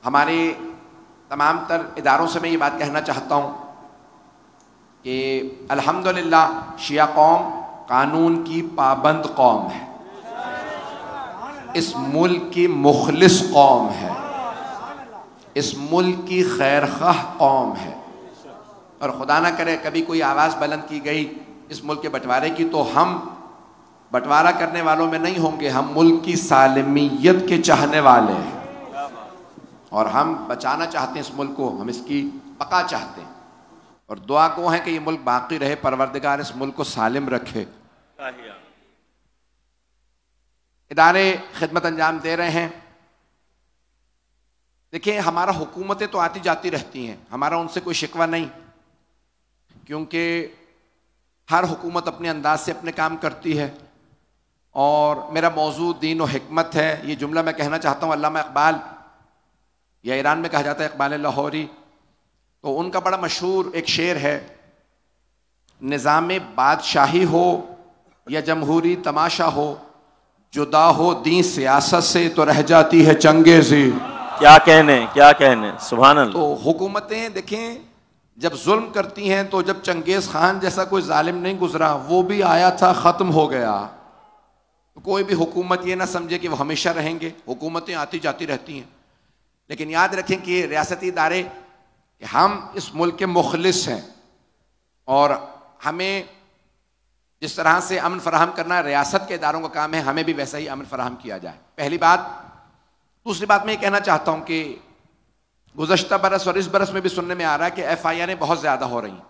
हमारे तमाम तर इदारों से मैं ये बात कहना चाहता हूँ कि अल्हम्दुलिल्लाह शिया कौम कानून की पाबंद कौम है, इस मुल्क की मुखलिस कौम है, इस मुल्क की खैरख्वाह कौम है। और खुदा ना करे कभी कोई आवाज़ बुलंद की गई इस मुल्क के बंटवारे की तो हम बंटवारा करने वालों में नहीं होंगे, हम मुल्क की सालमियत के चाहने वाले हैं और हम बचाना चाहते हैं इस मुल्क को, हम इसकी बका चाहते हैं और दुआ को है कि ये मुल्क बाकी रहे, परवरदिगार इस मुल्क को सालिम रखे। इदारे खिदमत अंजाम दे रहे हैं। देखिए हमारा हुकूमतें तो आती जाती रहती हैं, हमारा उनसे कोई शिकवा नहीं, क्योंकि हर हुकूमत अपने अंदाज से अपने काम करती है और मेरा मौजू दीन और हिकमत है। ये जुमला मैं कहना चाहता हूँ अल्लामा इकबाल, या ईरान में कहा जाता है इकबाल लाहौरी, तो उनका बड़ा मशहूर एक शेर है, निज़ाम बादशाही हो या जमहूरी तमाशा हो, जुदा हो दीन सियासत से तो रह जाती है चंगेज़ी। क्या कहने सुभान अल्लाह। तो हुकूमतें देखें जब जुल्म करती हैं, तो जब चंगेज़ खान जैसा कोई जालिम नहीं गुजरा, वो भी आया था ख़त्म हो गया, तो कोई भी हुकूमत ये ना समझे कि वो हमेशा रहेंगे, हुकूमतें आती जाती रहती हैं। लेकिन याद रखें कि रियासती इदारे कि हम इस मुल्क के मुखलिस हैं और हमें जिस तरह से अमन फराहम करना रियासत के इदारों का काम है, हमें भी वैसा ही अमन फराहम किया जाए, पहली बात। दूसरी बात मैं ये कहना चाहता हूँ कि गुज़श्ता बरस और इस बरस में भी सुनने में आ रहा है कि FIRें बहुत ज़्यादा हो रही हैं।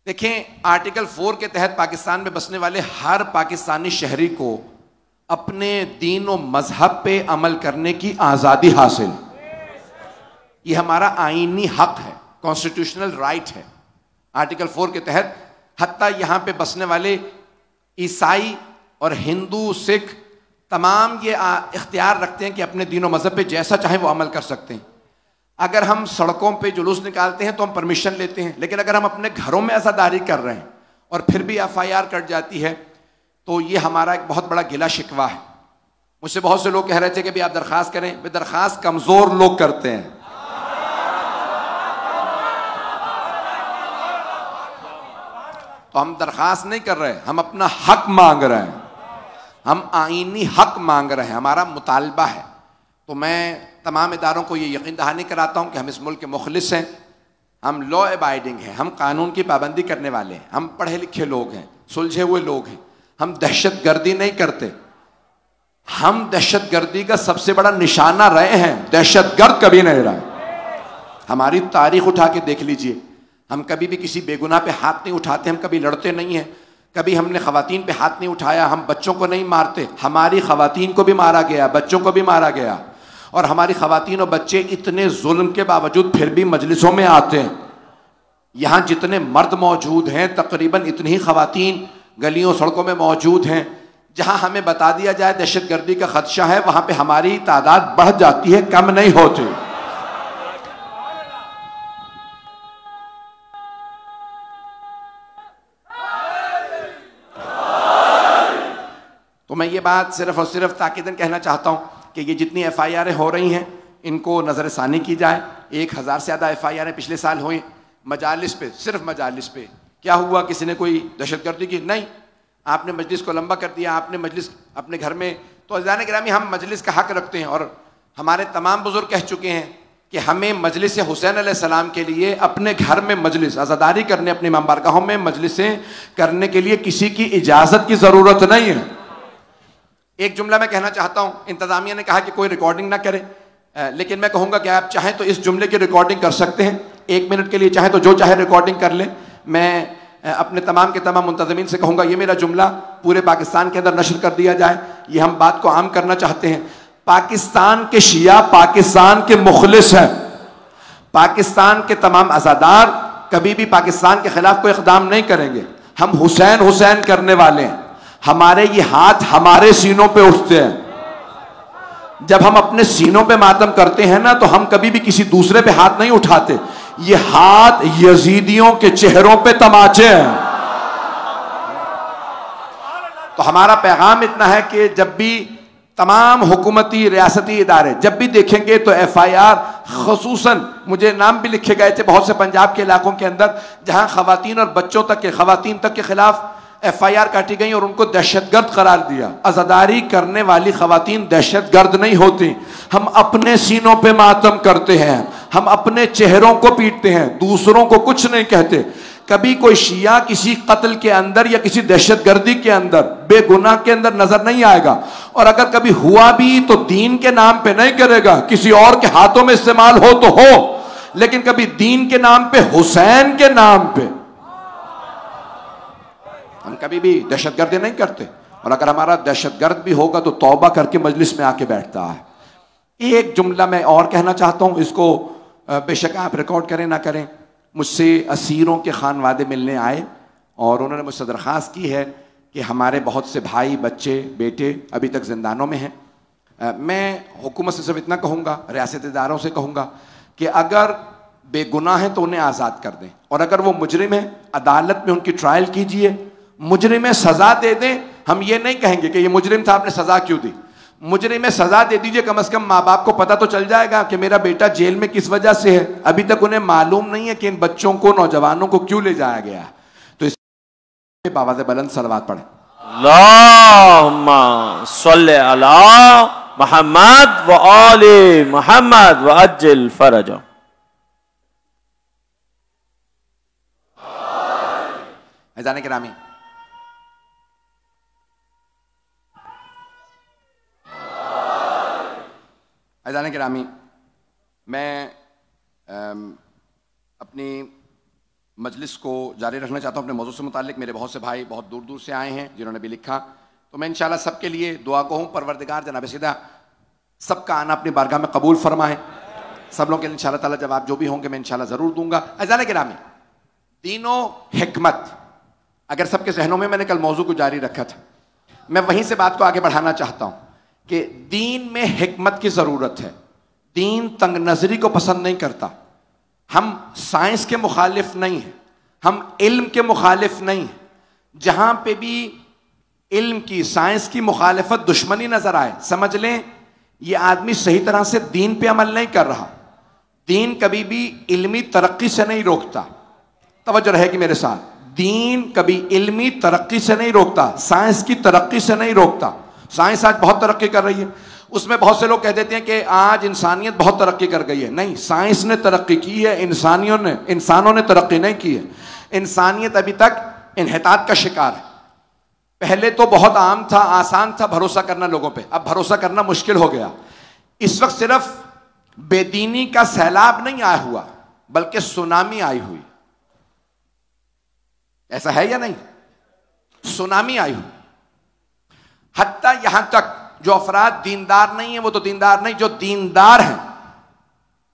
देखें आर्टिकल 4 के तहत पाकिस्तान में बसने वाले हर पाकिस्तानी शहरी को अपने दीन और मजहब पे अमल करने की आज़ादी हासिल, ये हमारा आईनी हक है, कॉन्स्टिट्यूशनल राइट है। आर्टिकल 4 के तहत हत्ता यहाँ पे बसने वाले ईसाई और हिंदू सिख तमाम ये इख्तियार रखते हैं कि अपने दीन और मजहब पे जैसा चाहे वो अमल कर सकते हैं। अगर हम सड़कों पे जुलूस निकालते हैं तो हम परमिशन लेते हैं, लेकिन अगर हम अपने घरों में आज़ादारी कर रहे हैं और फिर भी FIR कट जाती है तो ये हमारा एक बहुत बड़ा गिला शिकवा है। मुझसे बहुत से लोग कह रहे थे कि भाई आप दरख्वास्त करें, वे दरख्वास्त कमज़ोर लोग करते हैं, तो हम दरख्वास्त नहीं कर रहे, हम अपना हक मांग रहे हैं, हम आईनी हक मांग रहे हैं, हमारा मुतालबा है। तो मैं तमाम इदारों को ये यकीन दहानी कराता हूँ कि हम इस मुल्क के मुखलिस हैं, हम लॉ अबाइडिंग हैं, हम कानून की पाबंदी करने वाले हैं, हम पढ़े लिखे लोग हैं, सुलझे हुए लोग हैं, हम दहशत गर्दी नहीं करते। हम दहशत गर्दी का सबसे बड़ा निशाना रहे हैं, दहशत गर्द कभी नहीं रहा। हमारी तारीख उठा के देख लीजिए, हम कभी भी किसी बेगुनाह पे हाथ नहीं उठाते, हम कभी लड़ते नहीं हैं, कभी हमने खवातीन पे हाथ नहीं उठाया, हम बच्चों को नहीं मारते, हमारी खवातीन को भी मारा गया, बच्चों को भी मारा गया और हमारी खवातीन और बच्चे इतने जुल्म के बावजूद फिर भी मजलिसों में आते हैं। यहाँ जितने मर्द मौजूद हैं तकरीबन इतनी ही खवातीन गलियों सड़कों में मौजूद हैं। जहाँ हमें बता दिया जाए दहशत गर्दी का खदशा है, वहाँ पे हमारी तादाद बढ़ जाती है, कम नहीं होती। तो मैं ये बात सिर्फ और सिर्फ ताकीदन कहना चाहता हूँ कि ये जितनी FIRें हो रही हैं इनको नज़रसानी की जाए। 1000 से ज़्यादा FIRें पिछले साल हुई मजालिस पे, सिर्फ मजालिस पे। क्या हुआ, किसी ने कोई दहशतगर्दी की? नहीं, आपने मजलिस को लंबा कर दिया, आपने मजलिस अपने घर में। तो अज़ान गिरामी हम मजलिस का हक रखते हैं और हमारे तमाम बुजुर्ग कह चुके हैं कि हमें मजलिस हुसैन अलैहिस्सलाम के लिए अपने घर में मजलिस आज़ादारी करने, अपनी इमामबारगाहों में मजलिसें करने के लिए किसी की इजाज़त की ज़रूरत नहीं है। एक जुमला मैं कहना चाहता हूँ, इंतज़ामिया ने कहा कि कोई रिकॉर्डिंग ना करे, लेकिन मैं कहूँगा कि आप चाहें तो इस जुमले की रिकॉर्डिंग कर सकते हैं, 1 मिनट के लिए चाहें तो जो चाहे रिकॉर्डिंग कर लें। मैं अपने तमाम के तमाम मुंतज़मीन से कहूँगा ये मेरा जुमला पूरे पाकिस्तान के अंदर नशर कर दिया जाए, ये हम बात को आम करना चाहते हैं। पाकिस्तान के शिया पाकिस्तान के मुखलिस हैं, पाकिस्तान के तमाम अज़ादार कभी भी पाकिस्तान के खिलाफ कोई इक़दाम नहीं करेंगे। हम हुसैन हुसैन करने वाले हैं, हमारे ये हाथ हमारे सीनों पे उठते हैं। जब हम अपने सीनों पे मातम करते हैं ना, तो हम कभी भी किसी दूसरे पे हाथ नहीं उठाते। ये हाथ यजीदियों के चेहरों पे तमाचे हैं। तो हमारा पैगाम इतना है कि जब भी तमाम हुकूमती रियासती इदारे जब भी देखेंगे तो FIR, खसूसन मुझे नाम भी लिखे गए थे बहुत से पंजाब के इलाकों के अंदर जहां खवातीन और बच्चों तक के, खवातीन तक के खिलाफ FIR काटी गई और उनको दहशतगर्द करार दिया। अज़ादारी करने वाली खवातीन दहशतगर्द नहीं होती। हम अपने सीनों पे मातम करते हैं, हम अपने चेहरों को पीटते हैं, दूसरों को कुछ नहीं कहते। कभी कोई शिया किसी कत्ल के अंदर या किसी दहशतगर्दी के अंदर, बेगुनाह के अंदर नजर नहीं आएगा। और अगर कभी हुआ भी तो दीन के नाम पे नहीं करेगा, किसी और के हाथों में इस्तेमाल हो तो हो, लेकिन कभी दीन के नाम पे, हुसैन के नाम पे हम कभी भी दहशतगर्दी नहीं करते। और अगर हमारा दहशतगर्द भी होगा तो तौबा करके मजलिस में आके बैठता है। एक जुमला मैं और कहना चाहता हूं, इसको बेशक आप रिकॉर्ड करें ना करें। मुझसे असीरों के खानवादे मिलने आए और उन्होंने मुझसे दरख्वास्त की है कि हमारे बहुत से भाई, बच्चे, बेटे अभी तक जिंदानों में हैं। मैं हुकूमत से सिर्फ इतना कहूँगा, रियासती इदारों से कहूँगा कि अगर बेगुनाह हैं तो उन्हें आज़ाद कर दें, और अगर वो मुजरिम हैं अदालत में उनकी ट्रायल कीजिए, मुजरिम में सज़ा दे दें। हम ये नहीं कहेंगे कि ये मुजरिम था, आपने सज़ा क्यों दी, मुजरिम में सज़ा दे दीजिए। कम से कम माँ बाप को पता तो चल जाएगा कि मेरा बेटा जेल में किस वजह से है। अभी तक उन्हें मालूम नहीं है कि इन बच्चों को, नौजवानों को क्यों ले जाया गया। तो इस बावाज़ बुलंद सलवात पढ़े। अल्लाहुम्मा सल्लि अला मुहम्मद व आले मुहम्मद व अज्जिल फरजा। अज़ान गिरामी, अज़ान गिरामी, मैं अपनी मजलिस को जारी रखना चाहता हूँ अपने मौजू से मुतालिक। मेरे बहुत से भाई बहुत दूर दूर से आए हैं जिन्होंने भी लिखा, तो मैं इंशाल्लाह सबके लिए दुआ को हूँ। परवरदिगार जनाब सीधा सबका आना अपनी बारगाह में कबूल फरमाए। सब लोगों के इंशाल्लाह ताला जवाब जो भी होंगे मैं इंशाल्लाह ज़रूर दूंगा। अज़ान गिरामी, दीनो हिकमत, अगर सबके जहनों में, मैंने कल मौजू को जारी रखा था, मैं वहीं से बात को आगे बढ़ाना चाहता हूँ कि दीन में हिकमत की ज़रूरत है। दीन तंग नज़री को पसंद नहीं करता। हम साइंस के मुखालिफ नहीं हैं, हम इल्म के मुखालिफ नहीं हैं। जहाँ पे भी इल्म की, साइंस की मुखालिफत, दुश्मनी नज़र आए, समझ लें ये आदमी सही तरह से दीन पे अमल नहीं कर रहा। दीन कभी भी इल्मी तरक्की से नहीं रोकता। तवज्जो रहेगी मेरे साथ, दीन कभी इल्मी तरक्की से नहीं रोकता, साइंस की तरक्की से नहीं रोकता। साइंस आज बहुत तरक्की कर रही है, उसमें बहुत से लोग कह देते हैं कि आज इंसानियत बहुत तरक्की कर गई है। नहीं, साइंस ने तरक्की की है, इंसानों ने तरक्की नहीं की है। इंसानियत अभी तक इन्हितात का शिकार है। पहले तो बहुत आम था, आसान था भरोसा करना लोगों पे, अब भरोसा करना मुश्किल हो गया। इस वक्त सिर्फ बेदीनी का सैलाब नहीं आया हुआ, बल्कि सुनामी आई हुई। ऐसा है या नहीं? सुनामी आई हुई। हत्ता यहां तक जो अफराद दीनदार नहीं है वो तो दीनदार नहीं, जो दीनदार हैं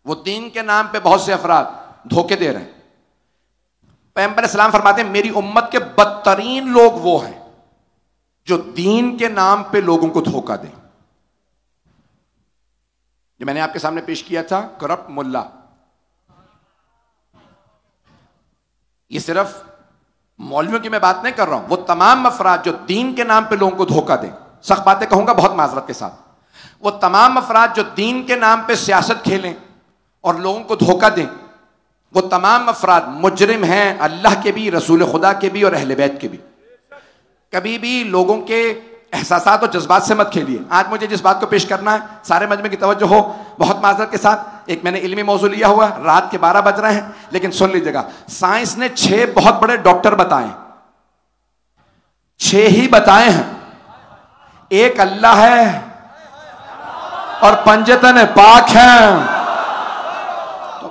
वो दीन के नाम पे बहुत से अफराद धोखे दे रहे हैं। पैगंबर इस्लाम फरमाते हैं मेरी उम्मत के बदतरीन लोग वो हैं जो दीन के नाम पे लोगों को धोखा दें। ये मैंने आपके सामने पेश किया था, करप्ट मुल्ला। ये सिर्फ मौलवियों की मैं बात नहीं कर रहा हूं, वो तमाम अफराद जो दीन के नाम पे लोगों को धोखा दें। सख्त बातें कहूंगा बहुत माजरत के साथ। वो तमाम अफराद जो दीन के नाम पे सियासत खेलें और लोगों को धोखा दें, वो तमाम अफराद मुजरिम हैं, अल्लाह के भी, रसूल खुदा के भी और अहले बैत के भी। कभी भी लोगों के एहसासात और जज्बात से मत खेलिए। आज मुझे जिस बात को पेश करना है, सारे मजमे की तवज्जो हो बहुत माजरत के साथ। एक मैंने इल्मी मौजू लिया हुआ, रात के 12 बज रहे हैं, लेकिन सुन लीजिएगा। साइंस ने 6 बहुत बड़े डॉक्टर बताए, 6 ही बताए हैं। एक अल्लाह है और पंजतन पाक हैं। तो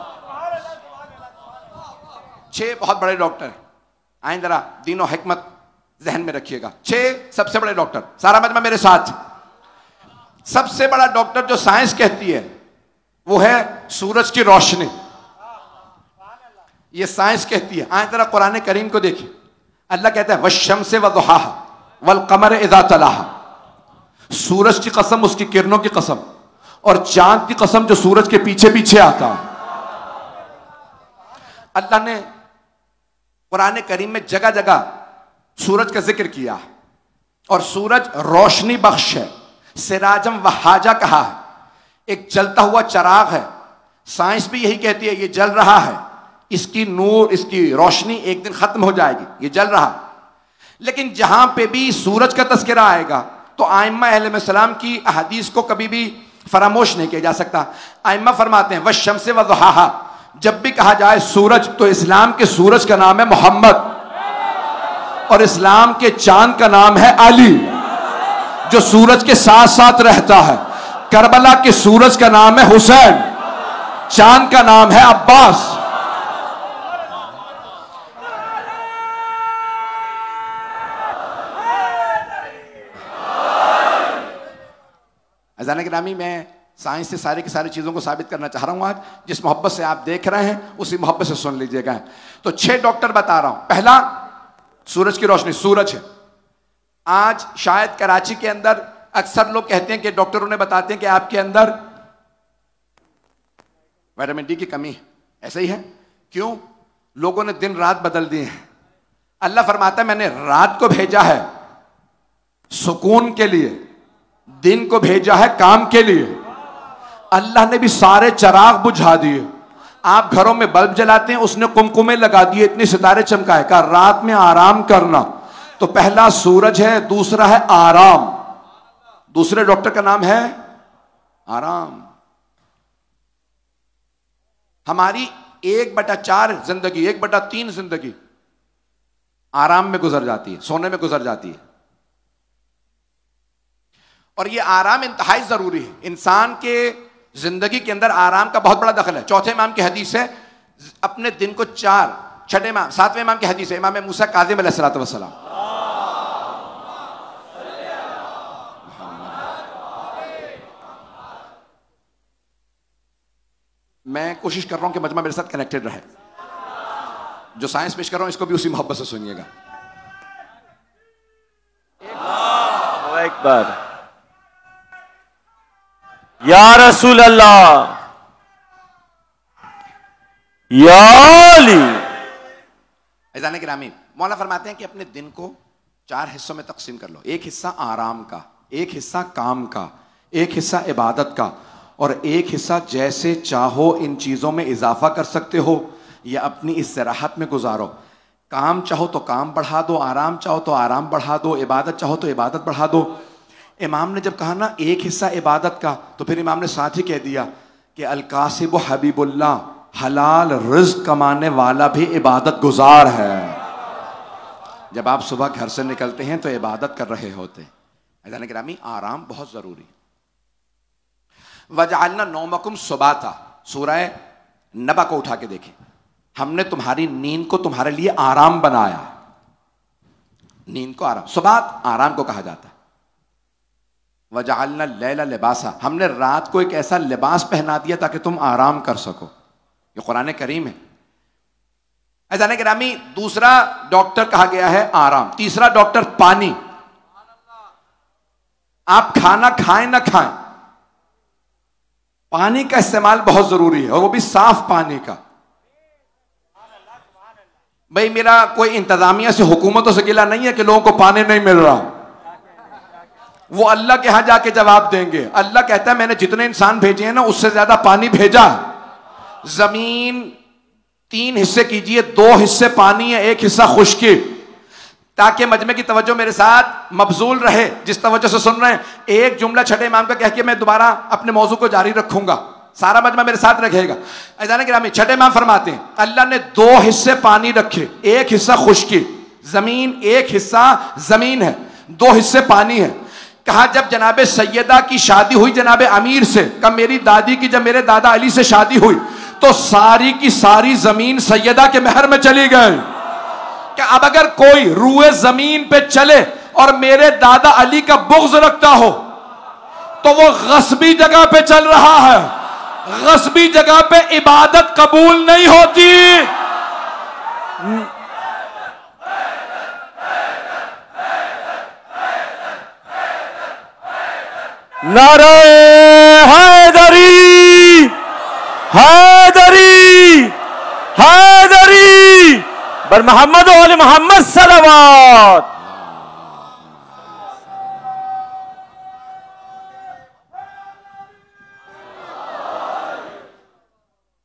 6 बहुत बड़े डॉक्टर हैं। आए जरा दीनो हिकमत जहन में रखिएगा। 6 सबसे बड़े डॉक्टर, सारा मजमा मेरे साथ। सबसे बड़ा डॉक्टर जो साइंस कहती है वो है सूरज की रोशनी। ये साइंस कहती है। आए जरा कुरान करीम को देखिए। अल्लाह कहता है वश्शम्से वदुहाहा वल कमर इज़ा तलाहा। सूरज की कसम, उसकी किरणों की कसम, और चांद की कसम जो सूरज के पीछे पीछे आता है। अल्लाह ने कुरान करीम में जगह जगह सूरज का जिक्र किया, और सूरज रोशनी बख्श है। सिराजम वहाजा कहा है, एक जलता हुआ चिराग है। साइंस भी यही कहती है, ये जल रहा है, इसकी नूर, इसकी रोशनी एक दिन खत्म हो जाएगी, ये जल रहा। लेकिन जहां पे भी सूरज का तस्करा आएगा तो आइम्मा अलैहिस्सलाम की अहदीस को कभी भी फरामोश नहीं किया जा सकता। आइम्मा फरमाते हैं वश्शम्से वज़ुहाहा, जब भी कहा जाए सूरज तो इस्लाम के सूरज का नाम है मोहम्मद और इस्लाम के चांद का नाम है अली, जो सूरज के साथ साथ रहता है। करबला के सूरज का नाम है हुसैन, चांद का नाम है अब्बास। अज़ान गिरामी, मैं साइंस से सारी की सारी चीज़ों को साबित करना चाह रहा हूं आज। जिस मोहब्बत से आप देख रहे हैं उसी मोहब्बत से सुन लीजिएगा। तो 6 डॉक्टर बता रहा हूं। पहला, सूरज की रोशनी, सूरज है। आज शायद कराची के अंदर अक्सर लोग कहते हैं कि डॉक्टरों ने बताते हैं कि आपके अंदर विटामिन डी की कमी है। ऐसा ही है। क्यों? लोगों ने दिन रात बदल दिए हैं। अल्लाह फरमाता है मैंने रात को भेजा है सुकून के लिए, दिन को भेजा है काम के लिए। अल्लाह ने भी सारे चिराग बुझा दिए। आप घरों में बल्ब जलाते हैं, उसने कुमकुमे लगा दिए, इतने सितारे चमकाए, कहा रात में आराम करना। तो पहला सूरज है, दूसरा है आराम। दूसरे डॉक्टर का नाम है आराम। हमारी 1/4 जिंदगी, 1/3 जिंदगी आराम में गुजर जाती है, सोने में गुजर जाती है। और ये आराम इंतहाई जरूरी है। इंसान के जिंदगी के अंदर आराम का बहुत बड़ा दखल है। चौथे इमाम की हदीस है, अपने दिन को 4, छठे इमाम, 7वें इमाम की हदीस है, इमाम मूसा काज़िम अलैहिस्सलातु वस्सलाम, मैं कोशिश कर रहा हूं कि मजमा मेरे साथ कनेक्टेड रहे। जो साइंस पेश कर रहा हूं इसको भी उसी मोहब्बत से सुनिएगा। एक बार या रसूल अल्लाह या अली। ऐज़ान गिरामी, मौला फरमाते हैं कि अपने दिन को 4 हिस्सों में तकसीम कर लो। एक हिस्सा आराम का, एक हिस्सा काम का, एक हिस्सा इबादत का और एक हिस्सा जैसे चाहो इन चीज़ों में इजाफा कर सकते हो या अपनी इस्तिराहत में गुजारो। काम चाहो तो काम बढ़ा दो, आराम चाहो तो आराम बढ़ा दो, इबादत चाहो तो इबादत बढ़ा दो। इमाम ने जब कहा ना एक हिस्सा इबादत का, तो फिर इमाम ने साथ ही कह दिया कि अल-कासिब हबीबुल्लाह, हलाल रिज़्क़ कमाने वाला भी इबादत गुजार है। जब आप सुबह घर से निकलते हैं तो इबादत कर रहे होते हैं। ऐज़ान गिरामी, आराम बहुत जरूरी है। वजअलना नौमकुम सुबाता, सूरह नबा को उठा के देखें, हमने तुम्हारी नींद को तुम्हारे लिए आराम बनाया। नींद को आराम, सुबात आराम को कहा जाता है। वजअलना लैला लिबासा, हमने रात को एक ऐसा लिबास पहना दिया ताकि तुम आराम कर सको। ये कुरान करीम है। ऐज़ान गिरामी, दूसरा डॉक्टर कहा गया है आराम। तीसरा डॉक्टर पानी। आप खाना खाएं ना खाएं, पानी का इस्तेमाल बहुत जरूरी है, और वो भी साफ पानी का। भाई मेरा कोई इंतजामिया से, हुकूमतों से गिला नहीं है कि लोगों को पानी नहीं मिल रहा। वो अल्लाह के यहां जाके जवाब देंगे। अल्लाह कहता है मैंने जितने इंसान भेजे हैं ना उससे ज्यादा पानी भेजा। जमीन 3 हिस्से कीजिए, 2 हिस्से पानी है, 1 हिस्सा खुश्की, ताकि मजमे की तवज्जो मेरे साथ मबजूल रहे। जिस तवज्जो से सुन रहे हैं, एक जुमला छठे इमाम का कह के मैं दोबारा अपने मौजू को जारी रखूंगा, सारा मजमा मेरे साथ रखेगा। ऐज़ान गिरामी, छठे इमाम फरमाते हैं अल्लाह ने 2 हिस्से पानी रखे, 1 हिस्सा खुश्की, जमीन 1 हिस्सा जमीन है, 2 हिस्से पानी है। कहा जब जनाबे सैयदा की शादी हुई जनाबे अमीर से, कहा मेरी दादी की जब मेरे दादा अली से शादी हुई तो सारी की सारी जमीन सैयदा के महर में चली गई। कि अब अगर कोई रूए जमीन पे चले और मेरे दादा अली का बुग़्ज़ रखता हो तो वो गस्बी जगह पे चल रहा है। गस्बी जगह पे इबादत कबूल नहीं होती। नारे हैदरी हैदरी हैदरी बर मोहम्मद वाले मोहम्मद सलवात।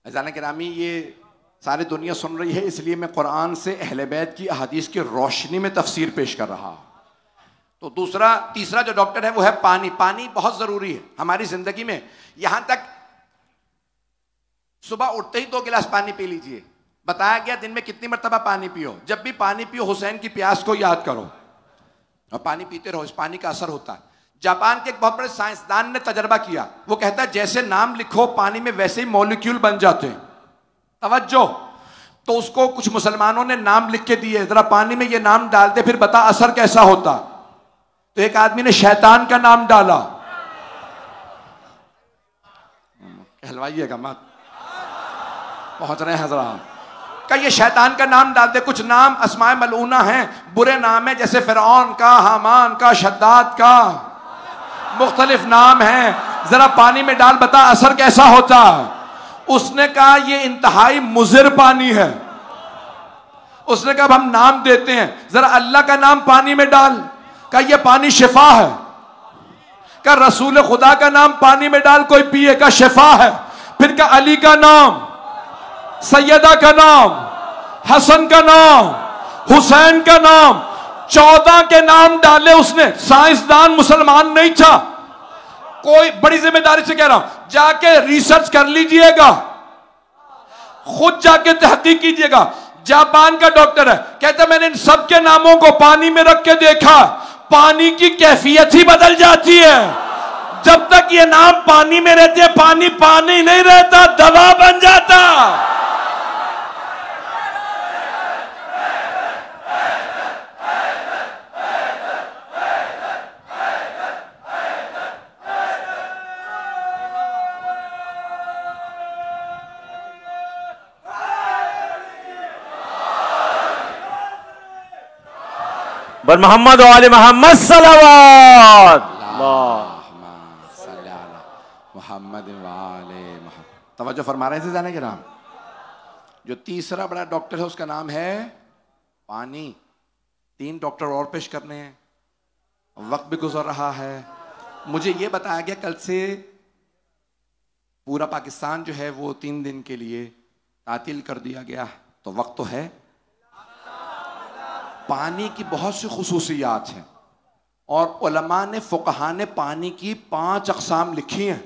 अज़ान किरामी, ये सारी दुनिया सुन रही है, इसलिए मैं कुरान से अहले बैत की अहादीस की रोशनी में तफसीर पेश कर रहा हूँ। तो तीसरा जो डॉक्टर है वो है पानी। पानी बहुत ज़रूरी है हमारी ज़िंदगी में। यहाँ तक सुबह उठते ही 2 गिलास पानी पी लीजिए। बताया गया दिन में कितनी मरतबा पानी पियो। जब भी पानी पियो हुसैन की प्यास को याद करो और पानी पीते रहो। इस पानी का असर होता है। जापान के एक बहुत बड़े साइंसदान ने तजर्बा किया। वो कहता है जैसे नाम लिखो पानी में वैसे ही मॉलिक्यूल बन जाते हैं। तवज्जो। तो उसको कुछ मुसलमानों ने नाम लिख के दिए, जरा पानी में ये नाम डाल दे फिर बता असर कैसा होता। तो एक आदमी ने शैतान का नाम डाला। कहलवाइएगा मत, पहुंच रहे हैं हजरात। का ये शैतान का नाम डाल दे। कुछ नाम अस्माए मलऊना हैं, बुरे नाम है, जैसे फिरौन का, हामान का, शद्दाद का, मुख्तलिफ नाम हैं। जरा पानी में डाल बता असर कैसा होता। उसने कहा ये इंतहाई मुज़िर पानी है। उसने कहा हम नाम देते हैं, जरा अल्लाह का नाम पानी में डाल। का ये पानी शिफा है। का रसूल खुदा का नाम पानी में डाल कोई पिए, का शिफा है। फिर का अली का नाम, सैयदा का नाम, हसन का नाम, हुसैन का नाम, 14 के नाम डाले उसने। साइंसदान मुसलमान नहीं था। कोई बड़ी जिम्मेदारी से कह रहा हूं, जाके रिसर्च कर लीजिएगा, खुद जाके तहकीक कीजिएगा। जापान का डॉक्टर है, कहता मैंने इन सब के नामों को पानी में रख के देखा, पानी की कैफियत ही बदल जाती है। जब तक ये नाम पानी में रहते हैं, पानी पानी नहीं रहता, दवा बन जाता। बर मोहम्मद वाले मोहम्मद सलावत मोहम्मद वाले। तवज्जो फरमा रहे थे जाने के नाम। जो तीसरा बड़ा डॉक्टर है उसका नाम है पानी। 3 डॉक्टर और पेश करने हैं, वक्त भी गुजर रहा है। मुझे ये बताया गया कल से पूरा पाकिस्तान जो है वो 3 दिन के लिए तातील कर दिया गया। तो वक्त तो है। पानी की बहुत सी खुसूसियात हैं और उलमा ने, फुकहा ने पानी की 5 अक़साम लिखी हैं।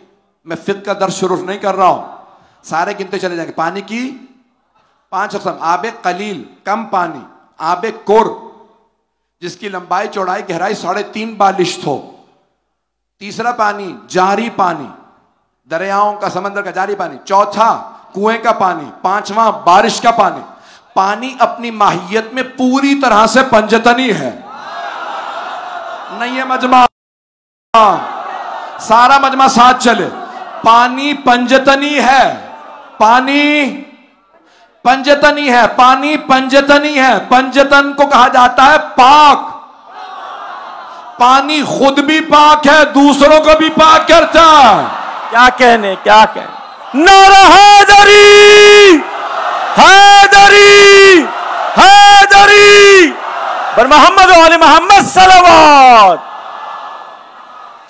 मैं फिक़्ह का दर्स शुरू नहीं कर रहा हूं, सारे गिनते चले जाएंगे। पानी की 5 अक़साम। आबे कलील कम पानी, आबे कुर जिसकी लंबाई चौड़ाई गहराई 3.5 बालिश्त हो। तीसरा पानी जारी पानी, दरियाओं का, समंदर का जारी पानी। चौथा कुएं का पानी। 5वां बारिश का पानी। पानी अपनी माहियत में पूरी तरह से पंजतनी है। नहीं है मजमा, सारा मजमा साथ चले। पानी पंजतनी है। पानी पंजतनी है। पानी पंजतनी है। पंजतन को कहा जाता है पाक। पानी खुद भी पाक है, दूसरों को भी पाक करता है। क्या कहने, क्या कहने। नारा हैदरी, हैदरी, हैदरी। बर मोहम्मद वाले मोहम्मद सलावत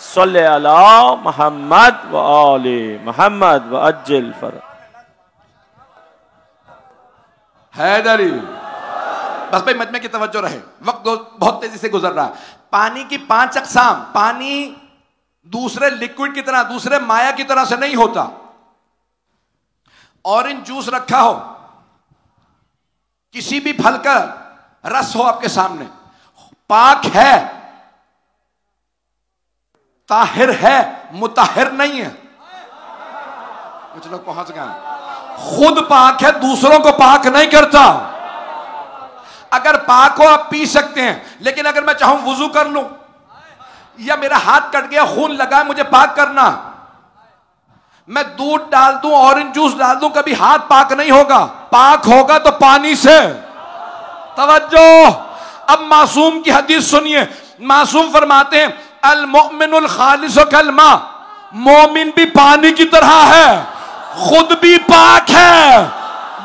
सल्ले अला मोहम्मद व आले मोहम्मद व अज्जल फर। हैदरी। बस भाई मजमे की तवज्जो रहे, वक्त बहुत तेजी से गुजर रहा है। पानी की 5 अक़साम। पानी दूसरे लिक्विड की तरह, दूसरे माया की तरह से नहीं होता। ऑरेंज जूस रखा हो, किसी भी फल का रस हो आपके सामने, पाक है, ताहिर है, मुताहिर नहीं है। कुछ लोग पहुंच गए। खुद पाक है, दूसरों को पाक नहीं करता। अगर पाक हो आप पी सकते हैं, लेकिन अगर मैं चाहूं वुजू कर लूं या मेरा हाथ कट गया, खून लगा, मुझे पाक करना, मैं दूध डाल दूं, ऑरेंज जूस डाल दूं, कभी हाथ पाक नहीं होगा। पाक होगा तो पानी से। तवज्जो। अब मासूम की हदीस सुनिए। मासूम फरमाते हैं अल मोमिनुल खालिसु कल मा। मोमिन भी पानी की तरह है, खुद भी पाक है,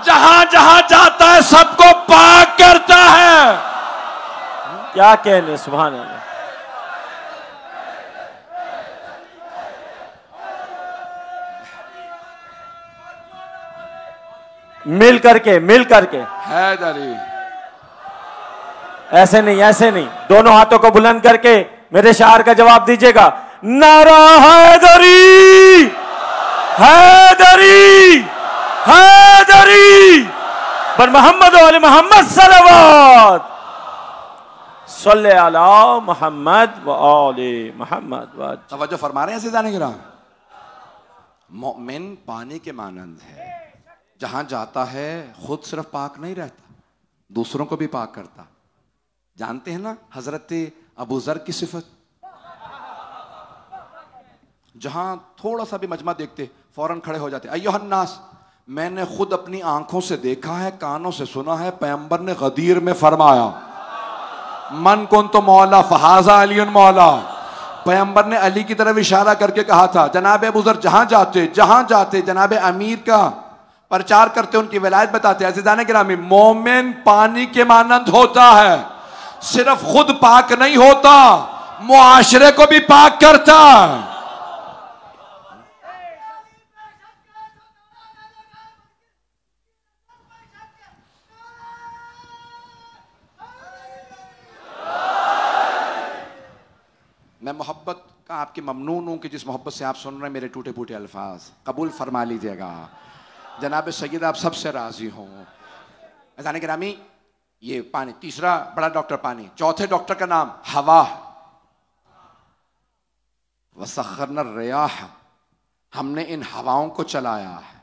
जहां जहां जाता है सबको पाक करता है। क्या कहने, सुभान अल्लाह। मिल करके हैदरी। ऐसे नहीं, दोनों हाथों को बुलंद करके मेरे शार का जवाब दीजिएगा। नारा हैदरी, हैदरी, हैदरी, पर मोहम्मद वाले मोहम्मद सल्लल्लाहु सल्ले अला मोहम्मद व आले मोहम्मद। तवज्जो फरमा रहे हैं अज़ीज़ान किराम। मोमिन पानी के मानंद है, जहां जाता है खुद सिर्फ पाक नहीं रहता, दूसरों को भी पाक करता। जानते हैं ना हजरत अबू ज़र की सिफत, जहां थोड़ा सा भी मजमा देखते फौरन खड़े हो जाते। अय्युहन्नास, मैंने खुद अपनी आंखों से देखा है, कानों से सुना है, पैगंबर ने गदीर में फरमाया मन कुन तो मौला फहाजा अली मौला। पैगंबर ने अली की तरफ इशारा करके कहा था, जनाब अबू ज़र जहां जाते जनाब अमीर का प्रचार करते, उनकी विलायत बताते। अज़ीज़ान गिरामी, मोमिन पानी के मानंद होता है, सिर्फ खुद पाक नहीं होता, मुआशरे को भी पाक करता। मैं मोहब्बत का आपकी ममनून हूं कि जिस मोहब्बत से आप सुन रहे हैं मेरे टूटे फूटे अल्फाज कबूल फरमा लीजिएगा। जनाब सैयद आप सबसे राजी हों। अज़ीज़ान गिरामी, ये पानी, तीसरा बड़ा डॉक्टर पानी, चौथे डॉक्टर का नाम हवा। वसख्खरना रियाह, हमने इन हवाओं को चलाया है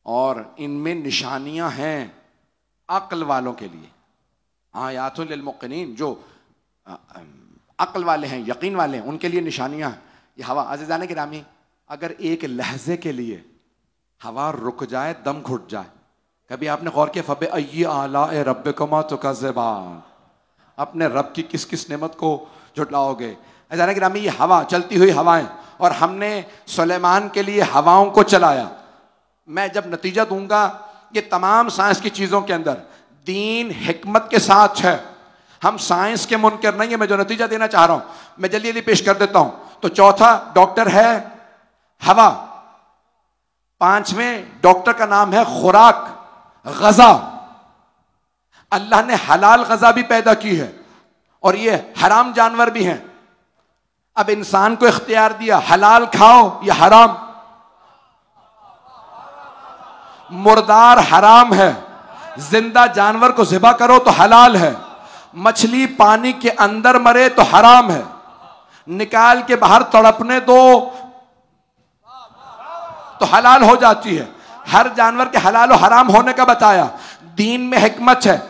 और इनमें निशानियां हैं अक्ल वालों के लिए। आयातुल लिल मुक़िनीन, जो अक्ल वाले हैं, यकीन वाले हैं, उनके लिए निशानियां हैं ये हवा। अज़ीज़ान गिरामी, अगर एक लहजे के लिए हवा रुक जाए, दम घुट जाए, कभी आपने गौर किया फबे अय्यी आलाए रब्बिकुमा तुकज़्ज़िबान, अपने रब की किस किस नेमत को झुटलाओगे। अज़ीज़ान गिरामी, ये हवा, चलती हुई हवाएं, और हमने सुलेमान के लिए हवाओं को चलाया। मैं जब नतीजा दूंगा, ये तमाम साइंस की चीजों के अंदर दीन हिकमत के साथ है, हम साइंस के मुनकर नहीं है। मैं जो नतीजा देना चाह रहा हूं मैं जल्दी जल्दी पेश कर देता हूं। तो चौथा डॉक्टर है हवा, पांचवें डॉक्टर का नाम है खुराक, गजा। अल्लाह ने हलाल गजा भी पैदा की है और ये हराम जानवर भी हैं। अब इंसान को इख्तियार दिया, हलाल खाओ या हराम। मुर्दार हराम है, जिंदा जानवर को ज़िबा करो तो हलाल है। मछली पानी के अंदर मरे तो हराम है, निकाल के बाहर तड़पने दो तो हलाल हो जाती है। हर जानवर के हलाल और हराम होने का बताया। दीन में हिकमत है।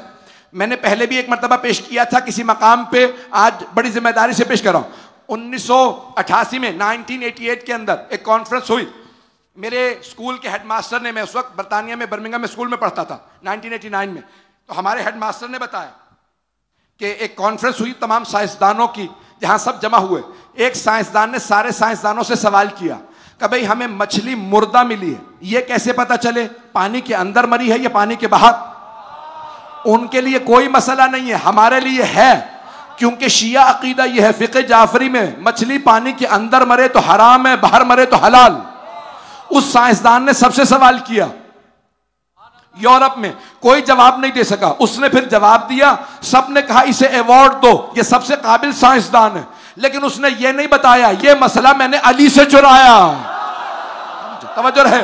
मैंने पहले भी एक मर्तबा पेश किया था किसी मकाम पे, आज बड़ी जिम्मेदारी से पेश कर रहा हूं। 1988 में 1988 के अंदर एक कॉन्फ्रेंस हुई। मेरे स्कूल के हेडमास्टर ने, मैं उस वक्त बरतानिया में बर्मिंघम में स्कूल में पढ़ता था 1989 में, तो हमारे हेडमास्टर ने बताया कि एक कॉन्फ्रेंस हुई तमाम साइंसदानों की, जहां सब जमा हुए। एक साइंसदान ने सारे साइंसदानों से सवाल किया कि भाई हमें मछली मुर्दा मिली है, ये कैसे पता चले पानी के अंदर मरी है या पानी के बाहर? उनके लिए कोई मसला नहीं है, हमारे लिए है, क्योंकि शिया अकीदा यह है, फिक़े जाफरी में मछली पानी के अंदर मरे तो हराम है, बाहर मरे तो हलाल। उस साइंसदान ने सबसे सवाल किया, यूरोप में कोई जवाब नहीं दे सका। उसने फिर जवाब दिया, सबने कहा इसे अवार्ड दो, ये सबसे काबिल साइंसदान है। लेकिन उसने ये नहीं बताया ये मसला मैंने अली से चुराया। तवज्जो है।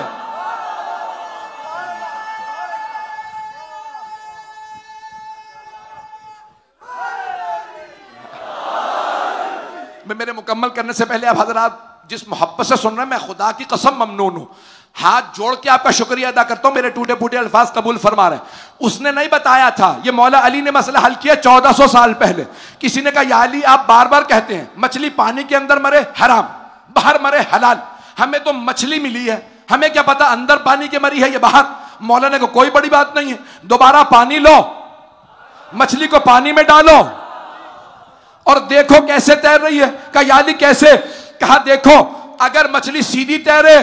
मेरे मुकम्मल करने से पहले आप हजरात जिस मोहब्बत से सुन रहे हैं, मैं खुदा की कसम ममनून हूं, हाथ जोड़ के आपका शुक्रिया अदा करता हूं, मेरे टूटे फूटे अल्फाज कबूल फरमा रहे हैं। उसने नहीं बताया था, ये मौला अली ने मसला हल किया 1400 साल पहले। किसी ने कहा या अली आप बार बार कहते हैं मछली पानी के अंदर मरे हराम, बाहर मरे हलाल, हमें तो मछली मिली है, हमें क्या पता अंदर पानी के मरी है या बाहर। मौला ने कहा कोई बड़ी बात नहीं है, दोबारा पानी लो, मछली को पानी में डालो और देखो कैसे तैर रही है। कहा या अली कैसे? कहा देखो अगर मछली सीधी तैरे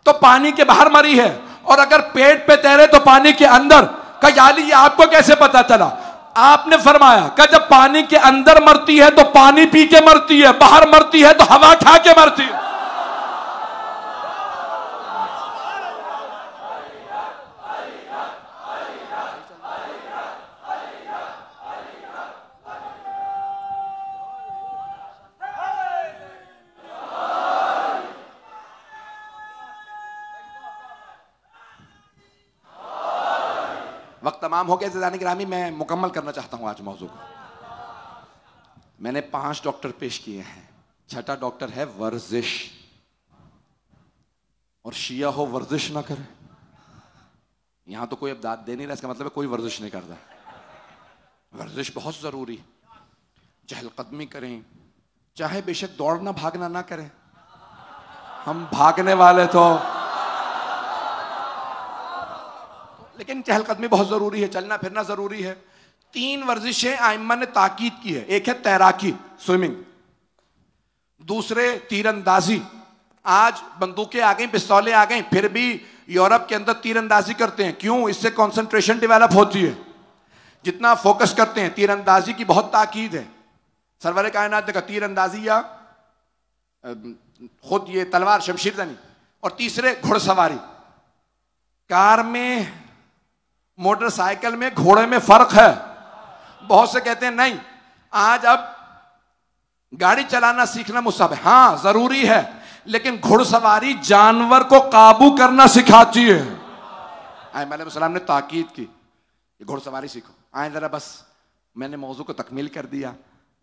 तो पानी के बाहर मरी है, और अगर पेट पे तैरे तो पानी के अंदर। कहा या अली ये आपको कैसे पता चला? आपने फरमाया कि जब पानी के अंदर मरती है तो पानी पी के मरती है, बाहर मरती है तो हवा खा के मरती है। वक्त तमाम हो गया ज़िंदानी गिरामी, मैं मुकम्मल करना चाहता हूं आज मौजू को। मैंने 5 डॉक्टर पेश किए हैं, 6ठा डॉक्टर है वर्जिश। और शिया हो वर्जिश ना करे, यहां तो कोई अब दाद दे नहीं रहा, इसका मतलब है कोई वर्जिश नहीं करता। वर्जिश बहुत जरूरी, चहलकदमी करें, चाहे बेशक दौड़ना भागना ना करें, हम भागने वाले तो, लेकिन चहलकदमी बहुत जरूरी है, चलना फिरना जरूरी है। 3 वर्जिशें आइम्मा ने ताकीद की है। एक है तैराकी, स्विमिंग, दूसरे तीरंदाजी। आज बंदूकें आ गई, पिस्तौलें आ गई, फिर भी यूरोप के अंदर तीरंदाजी करते हैं। क्यों? इससे कंसंट्रेशन डेवलप होती है, जितना फोकस करते हैं। तीरंदाजी की बहुत ताकीद है। सरवर कायनात ने कहा तीरंदाजी या खुद ये तलवार शमशीरजनी। और तीसरे घुड़सवारी। कार में, मोटरसाइकिल में, घोड़े में फर्क है। बहुत से कहते हैं नहीं, आज अब गाड़ी चलाना सीखना मुसाब है। हाँ जरूरी है, लेकिन घुड़सवारी जानवर को काबू करना सिखाती है। सलाम ने ताकीद की, घुड़सवारी सीखो। आए जरा, बस मैंने मौजू को तकमील कर दिया,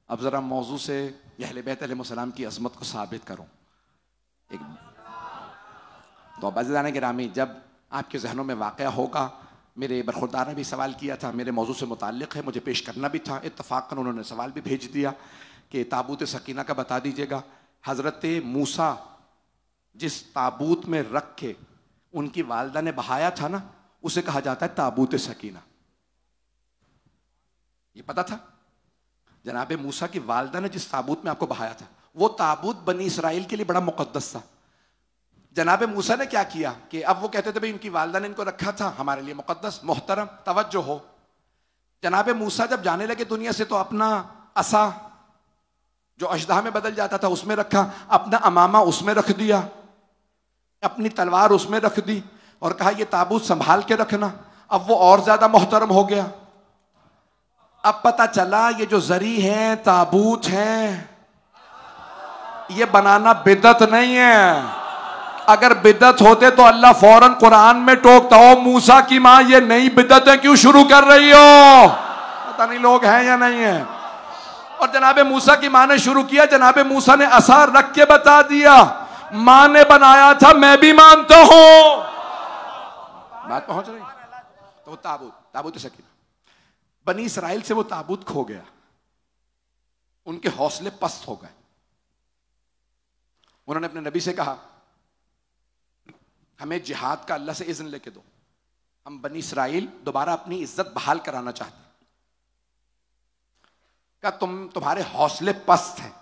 अब जरा मौजू से अहले बैत अलैहिस्सलाम की अज़मत को साबित करूं। तो अज़ीज़ान गिरामी, जब आपके जहनों में वाक़या होगा, मेरे बरखुरदार ने भी सवाल किया था, मेरे मौजू से मुताल्लिक़ है, मुझे पेश करना भी था। इत्तफ़ाक़न उन्होंने सवाल भी भेज दिया कि ताबूत सकीना का बता दीजिएगा। हज़रत मूसा जिस ताबूत में रख के उनकी वालदा ने बहाया था ना, उसे कहा जाता है ताबूत सकीना। ये पता था? जनाब मूसा की वालदा ने जिस ताबूत में आपको बहाया था, वो ताबूत बनी इसराइल के लिए बड़ा मुक़द्दस था। जनाब मूसा ने क्या किया कि अब वो कहते थे भाई इनकी वालदा ने इनको रखा था, हमारे लिए मुक़द्दस, मोहतरम, तवज्जो हो। जनाब मूसा जब जाने लगे दुनिया से, तो अपना असा जो अजदा में बदल जाता था उसमें रखा, अपना अमामा उसमें रख दिया, अपनी तलवार उसमें रख दी और कहा ये ताबूत संभाल के रखना। अब वो और ज्यादा मोहतरम हो गया। अब पता चला ये जो जरी है, ताबूत है, ये बनाना बिदअत नहीं है। अगर बिदअत होते तो अल्लाह फौरन कुरान में टोकता, हो मूसा की मां ये नई बिदअतें क्यों शुरू कर रही हो? पता नहीं लोग हैं या नहीं है। और जनाबे मूसा की मां ने शुरू किया, जनाबे मूसा ने असार रख के बता दिया, मां ने बनाया था, मैं भी मानता हूं। बात पहुंच रही? तो ताबूत सकीना, बनी इसराइल से वो ताबूत खो गया, उनके हौसले पस्त हो गए। उन्होंने अपने नबी से कहा हमें जिहाद का अल्लाह से इज़्न लेके दो, हम बनी इसराइल दोबारा अपनी इज्जत बहाल कराना चाहते हैं। क्या तुम्हारे हौसले पस्त हैं?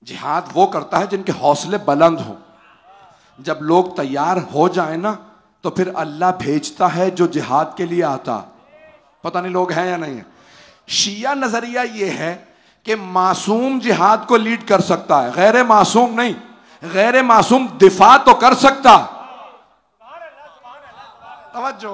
जिहाद वो करता है जिनके हौसले बुलंद हो। जब लोग तैयार हो जाए ना, तो फिर अल्लाह भेजता है जो जिहाद के लिए आता। पता नहीं लोग हैं या नहीं है। शिया नजरिया ये है कि मासूम जिहाद को लीड कर सकता है, गैर मासूम नहीं। गैर मासूम दिफा तो कर सकता, तवज्जो,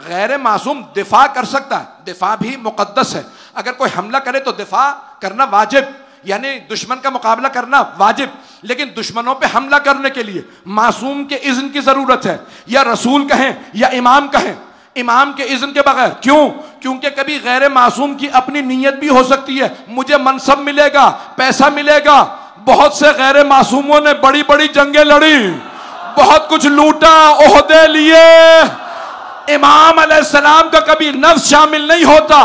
गैर मासूम दिफा कर सकता है, दिफा भी मुकद्दस है। अगर कोई हमला करे तो दिफा करना वाजिब, यानी दुश्मन का मुकाबला करना वाजिब, लेकिन दुश्मनों पे हमला करने के लिए मासूम के इज़्न की जरूरत है, या रसूल कहें या इमाम कहें, इमाम के इज़्न के बगैर। क्यों? क्योंकि कभी गैर मासूम की अपनी नीयत भी हो सकती है, मुझे मनसब मिलेगा, पैसा मिलेगा। बहुत से गैर मासूमों ने बड़ी बड़ी जंगें लड़ी, बहुत कुछ लूटा, ओहदे लिए। इमाम अलैहिस्सलाम का कभी नफ्स शामिल नहीं होता।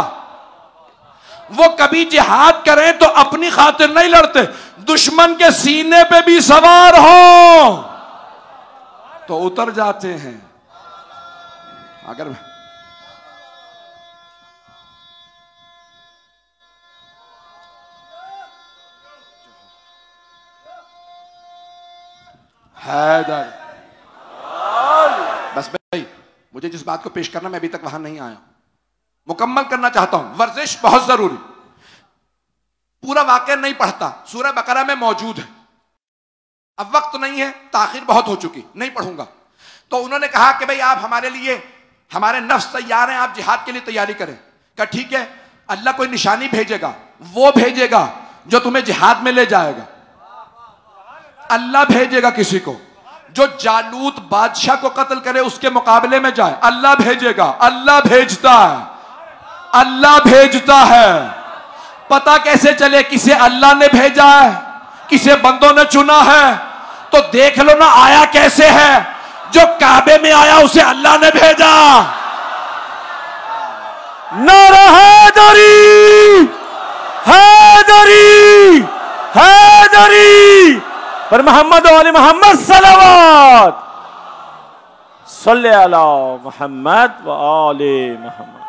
वो कभी जिहाद करें तो अपनी खातिर नहीं लड़ते, दुश्मन के सीने पे भी सवार हो तो उतर जाते हैं। अगर हैदर, बस भाई मुझे जिस बात को पेश करना, मैं अभी तक वहां नहीं आया, मुकम्मल करना चाहता हूं। वर्जिश बहुत जरूरी। पूरा वाक़या नहीं पढ़ता, सूरह बकरा में मौजूद है। अब वक्त नहीं है, ताखिर बहुत हो चुकी, नहीं पढ़ूंगा। तो उन्होंने कहा कि भाई आप हमारे लिए, हमारे नफ्स तैयार हैं, आप जिहाद के लिए तैयारी करें। कहा ठीक है, अल्लाह कोई निशानी भेजेगा, वो भेजेगा जो तुम्हें जिहाद में ले जाएगा। अल्लाह भेजेगा किसी को, जो जालूत बादशाह को कत्ल करे उसके मुकाबले में जाए, अल्लाह भेजेगा। अल्लाह भेजता है, अल्लाह भेजता है। पता कैसे चले किसे अल्लाह ने भेजा है, किसे बंदों ने चुना है? तो देख लो ना आया कैसे है। जो काबे में आया उसे अल्लाह ने भेजा। नारा हैदरी, हैदरी, हैदरी पर मोहम्मद वाले मोहम्मद सलावत सल्ले अला मोहम्मद व आले मोहम्मद।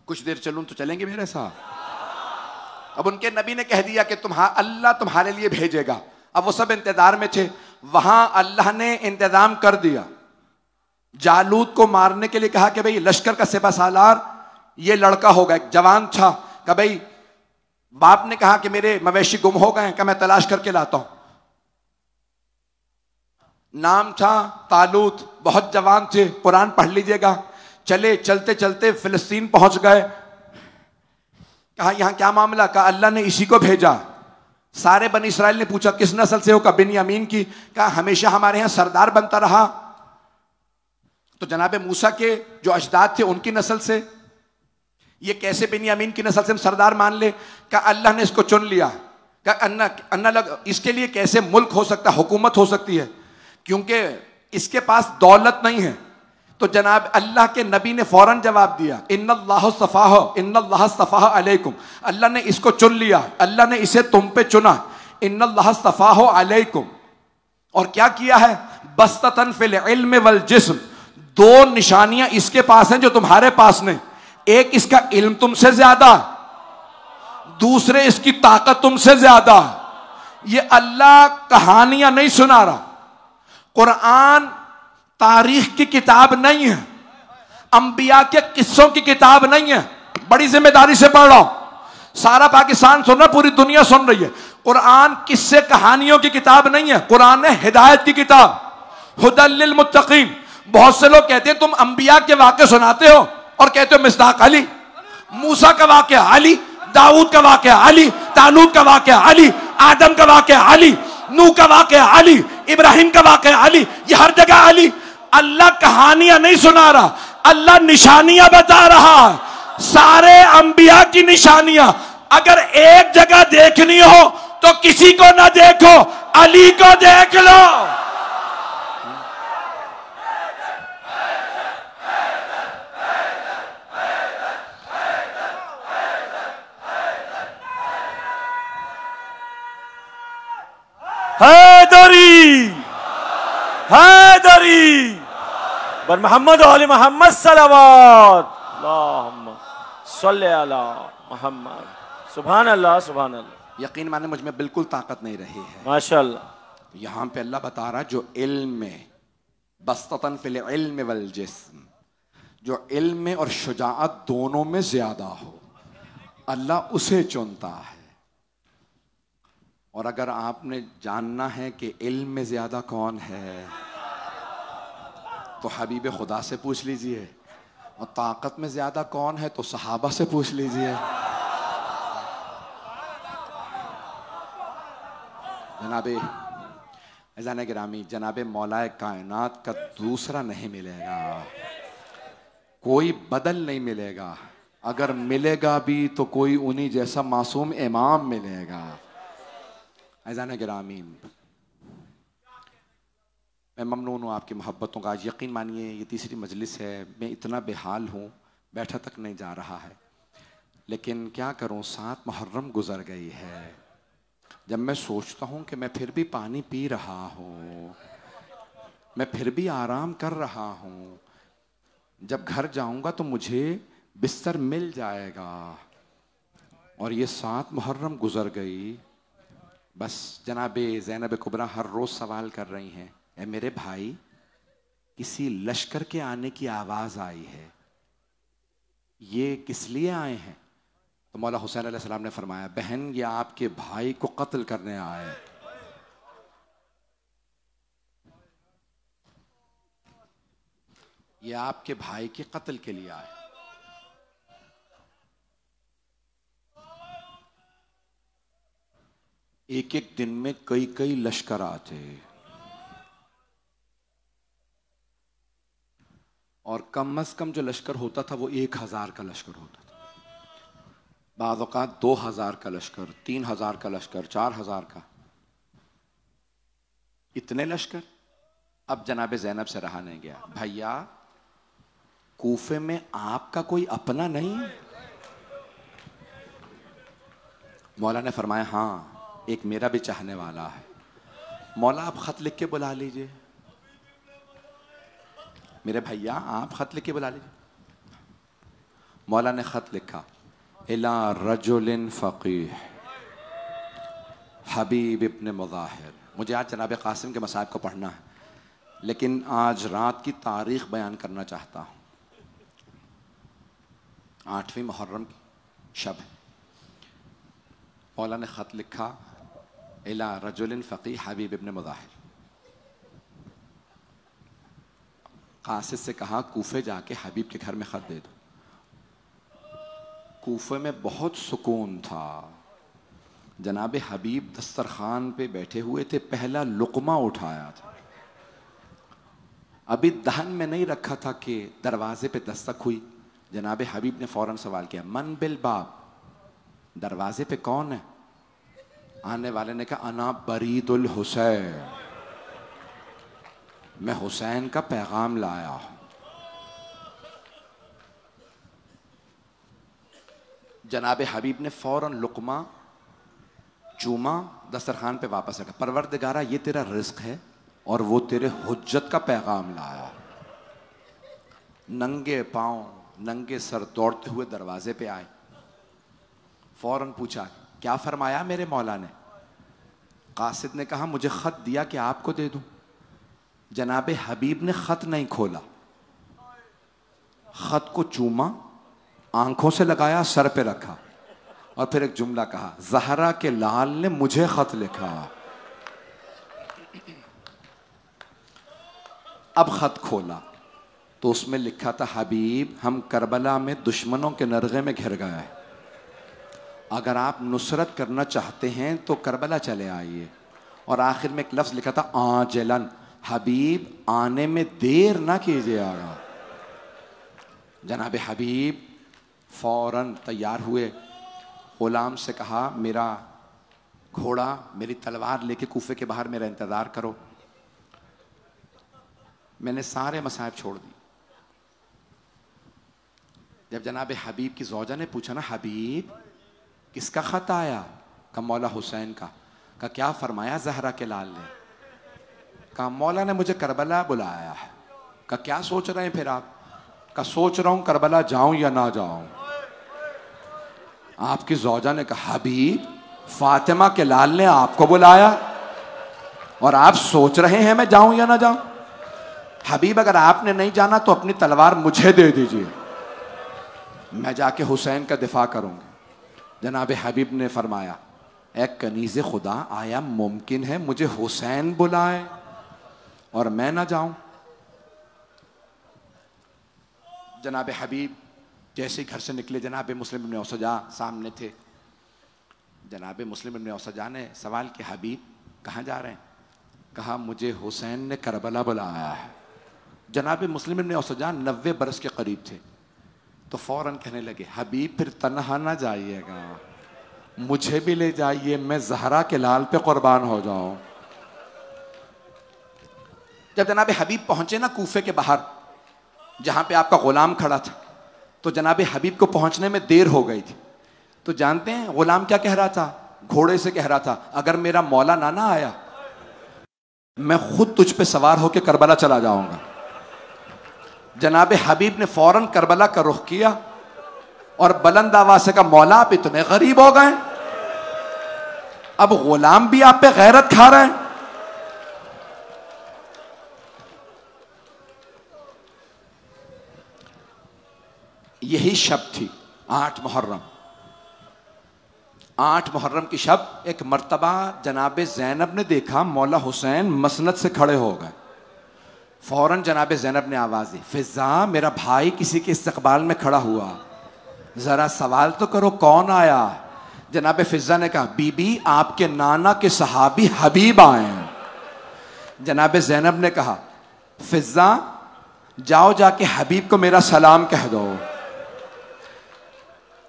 कुछ देर चलूं तो चलेंगे मेरे साथ। अब उनके नबी ने कह दिया कि अल्लाह तुम्हारे लिए भेजेगा। अब वो सब इंतजार में थे। वहां अल्लाह ने इंतजाम कर दिया। जालूत को मारने के लिए कहा कि भाई लश्कर का सिपह सालार ये लड़का होगा, एक जवान था। कि भाई बाप ने कहा कि मेरे मवेशी गुम हो गए, कि मैं तलाश करके लाता हूं। नाम था तालूत, बहुत जवान थे। कुरान पढ़ लीजिएगा। चले चलते चलते फिलिस्तीन पहुंच गए। कहा यहां क्या मामला? कहा अल्लाह ने इसी को भेजा। सारे बनी इस्राएल ने पूछा किस नस्ल से हो? कहा बिन्यामीन की। कहा हमेशा हमारे यहां सरदार बनता रहा। तो जनाबे मूसा के जो अजदाद थे उनकी नस्ल से। ये कैसे बिन्यामीन की नस्ल से हम सरदार मान ले? कहा अल्लाह ने इसको चुन लिया। कहा अन्ना लग इसके लिए कैसे मुल्क हो सकता, हुकूमत हो सकती है? क्योंकि इसके पास दौलत नहीं है। तो जनाब अल्लाह के नबी ने फौरन जवाब दिया, इन्नल्लाह सफ़ाह अलैकुम। अल्लाह ने इसको चुन लिया, अल्लाह ने इसे तुम पे चुना। इन्नल्लाह सफ़ाह अलैकुम। और क्या किया है? बस्ततन फिल इल्म वल जिस्म। दो निशानियां इसके पास हैं जो तुम्हारे पास नहीं। एक इसका इल्म तुमसे ज्यादा, दूसरे इसकी ताकत तुमसे ज्यादा। ये अल्लाह कहानियां नहीं सुना रहा। कुरान तारीख की किताब नहीं है, अंबिया के किस्सों की किताब नहीं है। बड़ी जिम्मेदारी से पढ़ रहा हूं। सारा पाकिस्तान सुन रहा, पूरी दुनिया सुन रही है। कुरान किस्से कहानियों की किताब नहीं है। कुरान है हिदायत की किताब, हुदल लिल मुत्तकीन। बहुत से लोग कहते हैं तुम अंबिया के वाक़े सुनाते हो और कहते हो मिस्दाक अली, मूसा का वाक़या अली, दाऊद का वाक़या अली, तालूत का वाक़या अली, आदम का वाक़या अली, नूह का वाक़या अली, इब्राहिम का वाक़या अली। ये हर जगह अली। अल्लाह कहानियां नहीं सुना रहा, अल्लाह निशानियां बता रहा है। सारे अंबिया की निशानियां अगर एक जगह देखनी हो तो किसी को ना देखो, अली को देख लो। हैदरी, हैदरी बर मोहम्मद वाले मोहम्मद सलावत अल्लाहुम्मा सल्ले अला मोहम्मद। सुभान अल्लाह, सुभान अल्लाह। यकीन माने मुझ में बिल्कुल ताकत नहीं रही है। माशाअल्लाह। यहां पे अल्लाह बता रहा है जो इल्म में बस्ततन फिल इल्म वल जिस्म, जो इल्म में और शुजाअत दोनों में ज्यादा हो, अल्लाह उसे चुनता है। और अगर आपने जानना है कि इल्म में ज्यादा कौन है तो हबीब खुदा से पूछ लीजिए, और ताकत में ज्यादा कौन है तो सहाबा से पूछ लीजिए। जनाबे अज़ान गिरामी, जनाबे मौलाए कायनात का दूसरा नहीं मिलेगा, कोई बदल नहीं मिलेगा। अगर मिलेगा भी तो कोई उन्हीं जैसा मासूम इमाम मिलेगा। अज़ान गिरामी, मैं ममनून हूँ आपकी मोहब्बतों का। आज यकीन मानिए ये तीसरी मजलिस है, मैं इतना बेहाल हूँ, बैठा तक नहीं जा रहा है। लेकिन क्या करूँ, 7 मुहर्रम गुजर गई है। जब मैं सोचता हूँ कि मैं फिर भी पानी पी रहा हूँ, मैं फिर भी आराम कर रहा हूँ, जब घर जाऊंगा तो मुझे बिस्तर मिल जाएगा। और ये 7 मुहर्रम गुजर गई। बस जनाबे ज़ैनब कुबरा हर रोज सवाल कर रही हैं, ए मेरे भाई, किसी लश्कर के आने की आवाज आई है, ये किस लिए आए हैं? तो मौला हुसैन अलैहिस्सलाम ने फरमाया, बहन ये आपके भाई को कत्ल करने आए। ये आपके भाई के कत्ल के लिए आए। एक एक दिन में कई कई लश्कर आते और कम अज कम जो लश्कर होता था वो 1000 का लश्कर होता था। बाज़ औक़ात 2000 का लश्कर, 3000 का लश्कर, 4000 का। इतने लश्कर। अब जनाबे ज़ैनब से रहा नहीं गया, भैया कूफे में आपका कोई अपना नहीं है? मौला ने फरमाया, हाँ एक मेरा भी चाहने वाला है। मौला आप खत लिख के बुला लीजिए। मेरे भैया आप खत लिख के बुला लीजिए। मौला ने खत लिखा, इला रजुलिन फ़क़ीह हबीब इब्न मुज़ाहिर। मुझे आज जनाब कासिम के मसाइब को पढ़ना है, लेकिन आज रात की तारीख बयान करना चाहता हूँ। 8वीं मुहर्रम की शब है। मौला ने ख़त लिखा, इला रजुलिन फ़क़ीह हबीब इब्न मुज़ाहिर। कासिद से कहा, कूफे जाके हबीब के घर में ख़त दे दो। कूफे में बहुत सुकून था। जनाब हबीब दस्तरखान पे बैठे हुए थे, पहला लुक़मा उठाया था, अभी दहन में नहीं रखा था कि दरवाजे पे दस्तक हुई। जनाब हबीब ने फौरन सवाल किया, मन बिल बाब, दरवाजे पे कौन है? आने वाले ने कहा, अना बरीदुल हुसैन, मैं हुसैन का पैगाम लाया हूं। जनाब हबीब ने फौरन लुक़मा चूमा, दस्तरखान पे वापस रखा। परवरदिगारा ये तेरा रिज़्क़ है और वो तेरे हुज्जत का पैगाम लाया। नंगे पांव नंगे सर दौड़ते हुए दरवाजे पे आए। फौरन पूछा, क्या फरमाया मेरे मौला ने? कासिद ने कहा, मुझे खत दिया कि आपको दे दूं। जनाब हबीब ने खत नहीं खोला, खत को चूमा, आंखों से लगाया, सर पे रखा और फिर एक जुमला कहा, ज़हरा के लाल ने मुझे खत लिखा। अब खत खोला तो उसमें लिखा था, हबीब हम करबला में दुश्मनों के नरगे में घिर गए, अगर आप नुसरत करना चाहते हैं तो करबला चले आइए। और आखिर में एक लफ्ज़ लिखा था, आजलन, हबीब आने में देर ना कीजिएगा। जनाब हबीब फौरन तैयार हुए, गुलाम से कहा, मेरा घोड़ा मेरी तलवार लेके कूफे के बाहर मेरा इंतज़ार करो। मैंने सारे मसाइब छोड़ दी। जब जनाब हबीब की ज़ौजा ने पूछा ना, हबीब किसका ख़त आया? कहा, मौला हुसैन का। कहा, क्या फरमाया ज़हरा के लाल ने? कहा, मौला ने मुझे करबला बुलाया है। कहा, क्या सोच रहे हैं फिर आप? कहा, सोच रहा हूं करबला जाऊं या ना जाऊं। आपकी ज़ौजा ने कहा, हबीब फातिमा के लाल ने आपको बुलाया और आप सोच रहे हैं मैं जाऊं या ना जाऊं? हबीब अगर आपने नहीं जाना तो अपनी तलवार मुझे दे दीजिए, मैं जाके हुसैन का दिफा करूंगा। जनाब हबीब ने फरमाया, ए कनीज़े खुदा, आया मुमकिन है मुझे हुसैन बुलाए और मैं ना जाऊं? जनाब हबीब जैसे ही घर से निकले, जनाब मुस्लिम इब्न औसजा सामने थे। जनाब मुस्लिम इब्न औसजा ने सवाल किया, हबीब कहाँ जा रहे हैं? कहा, मुझे हुसैन ने करबला बुलाया है। जनाब मुस्लिम इब्न औसजा 90 बरस के करीब थे, तो फौरन कहने लगे, हबीब फिर तन्हा ना जाइएगा, मुझे भी ले जाइए, मैं ज़हरा के लाल पे कुर्बान हो जाऊं। जब जनाब हबीब पहुंचे ना कूफे के बाहर जहां पे आपका गुलाम खड़ा था, तो जनाब हबीब को पहुंचने में देर हो गई थी। तो जानते हैं गुलाम क्या कह रहा था? घोड़े से कह रहा था, अगर मेरा मौला ना आया मैं खुद तुझ पे सवार होकर करबला चला जाऊंगा। जनाब हबीब ने फौरन करबला का रुख किया और बुलंद आवाज से कहा, मौला आप इतने गरीब हो गए, अब गुलाम भी आप पे गैरत खा रहे हैं। यही शब थी 8 मुहर्रम। 8 मुहर्रम की शब एक मर्तबा जनाब ज़ैनब ने देखा मौला हुसैन मसनद से खड़े हो गए। फौरन जनाब ज़ैनब ने आवाज दी, फिजा मेरा भाई किसी के इस्तकबाल में खड़ा हुआ, जरा सवाल तो करो कौन आया। जनाब फिजा ने कहा, बीबी आपके नाना के सहाबी हबीब आए हैं। जनाब ज़ैनब ने कहा, फिजा जाओ जाके हबीब को मेरा सलाम कह दो।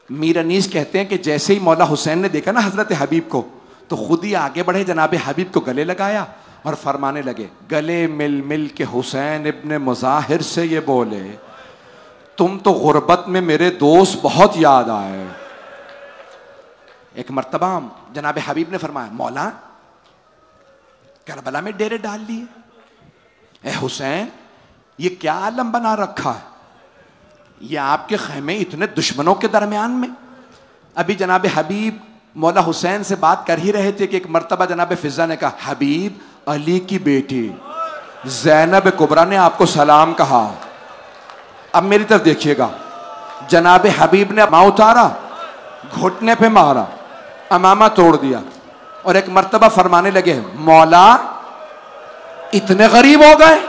मीर अनीस कहते हैं कि जैसे ही मौला हुसैन ने देखा ना हजरत हबीब को, तो खुद ही आगे बढ़े, जनाब हबीब को गले लगाया और फरमाने लगे, गले मिल मिल के हुसैन इब्ने मुज़ाहिर से ये बोले, तुम तो गुर्बत में मेरे दोस्त बहुत याद आए। एक मर्तबा जनाब हबीब ने फरमाया, मौला करबला में डेरे डाल लिए, ए हुसैन ये क्या आलम बना रखा है, ये आपके खैमे इतने दुश्मनों के दरमियान में। अभी जनाब हबीब मौला हुसैन से बात कर ही रहे थे कि एक मर्तबा जनाब फिजा ने कहा, हबीब अली की बेटी ज़ैनब कुबरा ने आपको सलाम कहा। अब मेरी तरफ देखिएगा, जनाब हबीब ने माँ उतारा, घुटने पे मारा, अमामा तोड़ दिया और एक मर्तबा फरमाने लगे, मौला इतने गरीब हो गए,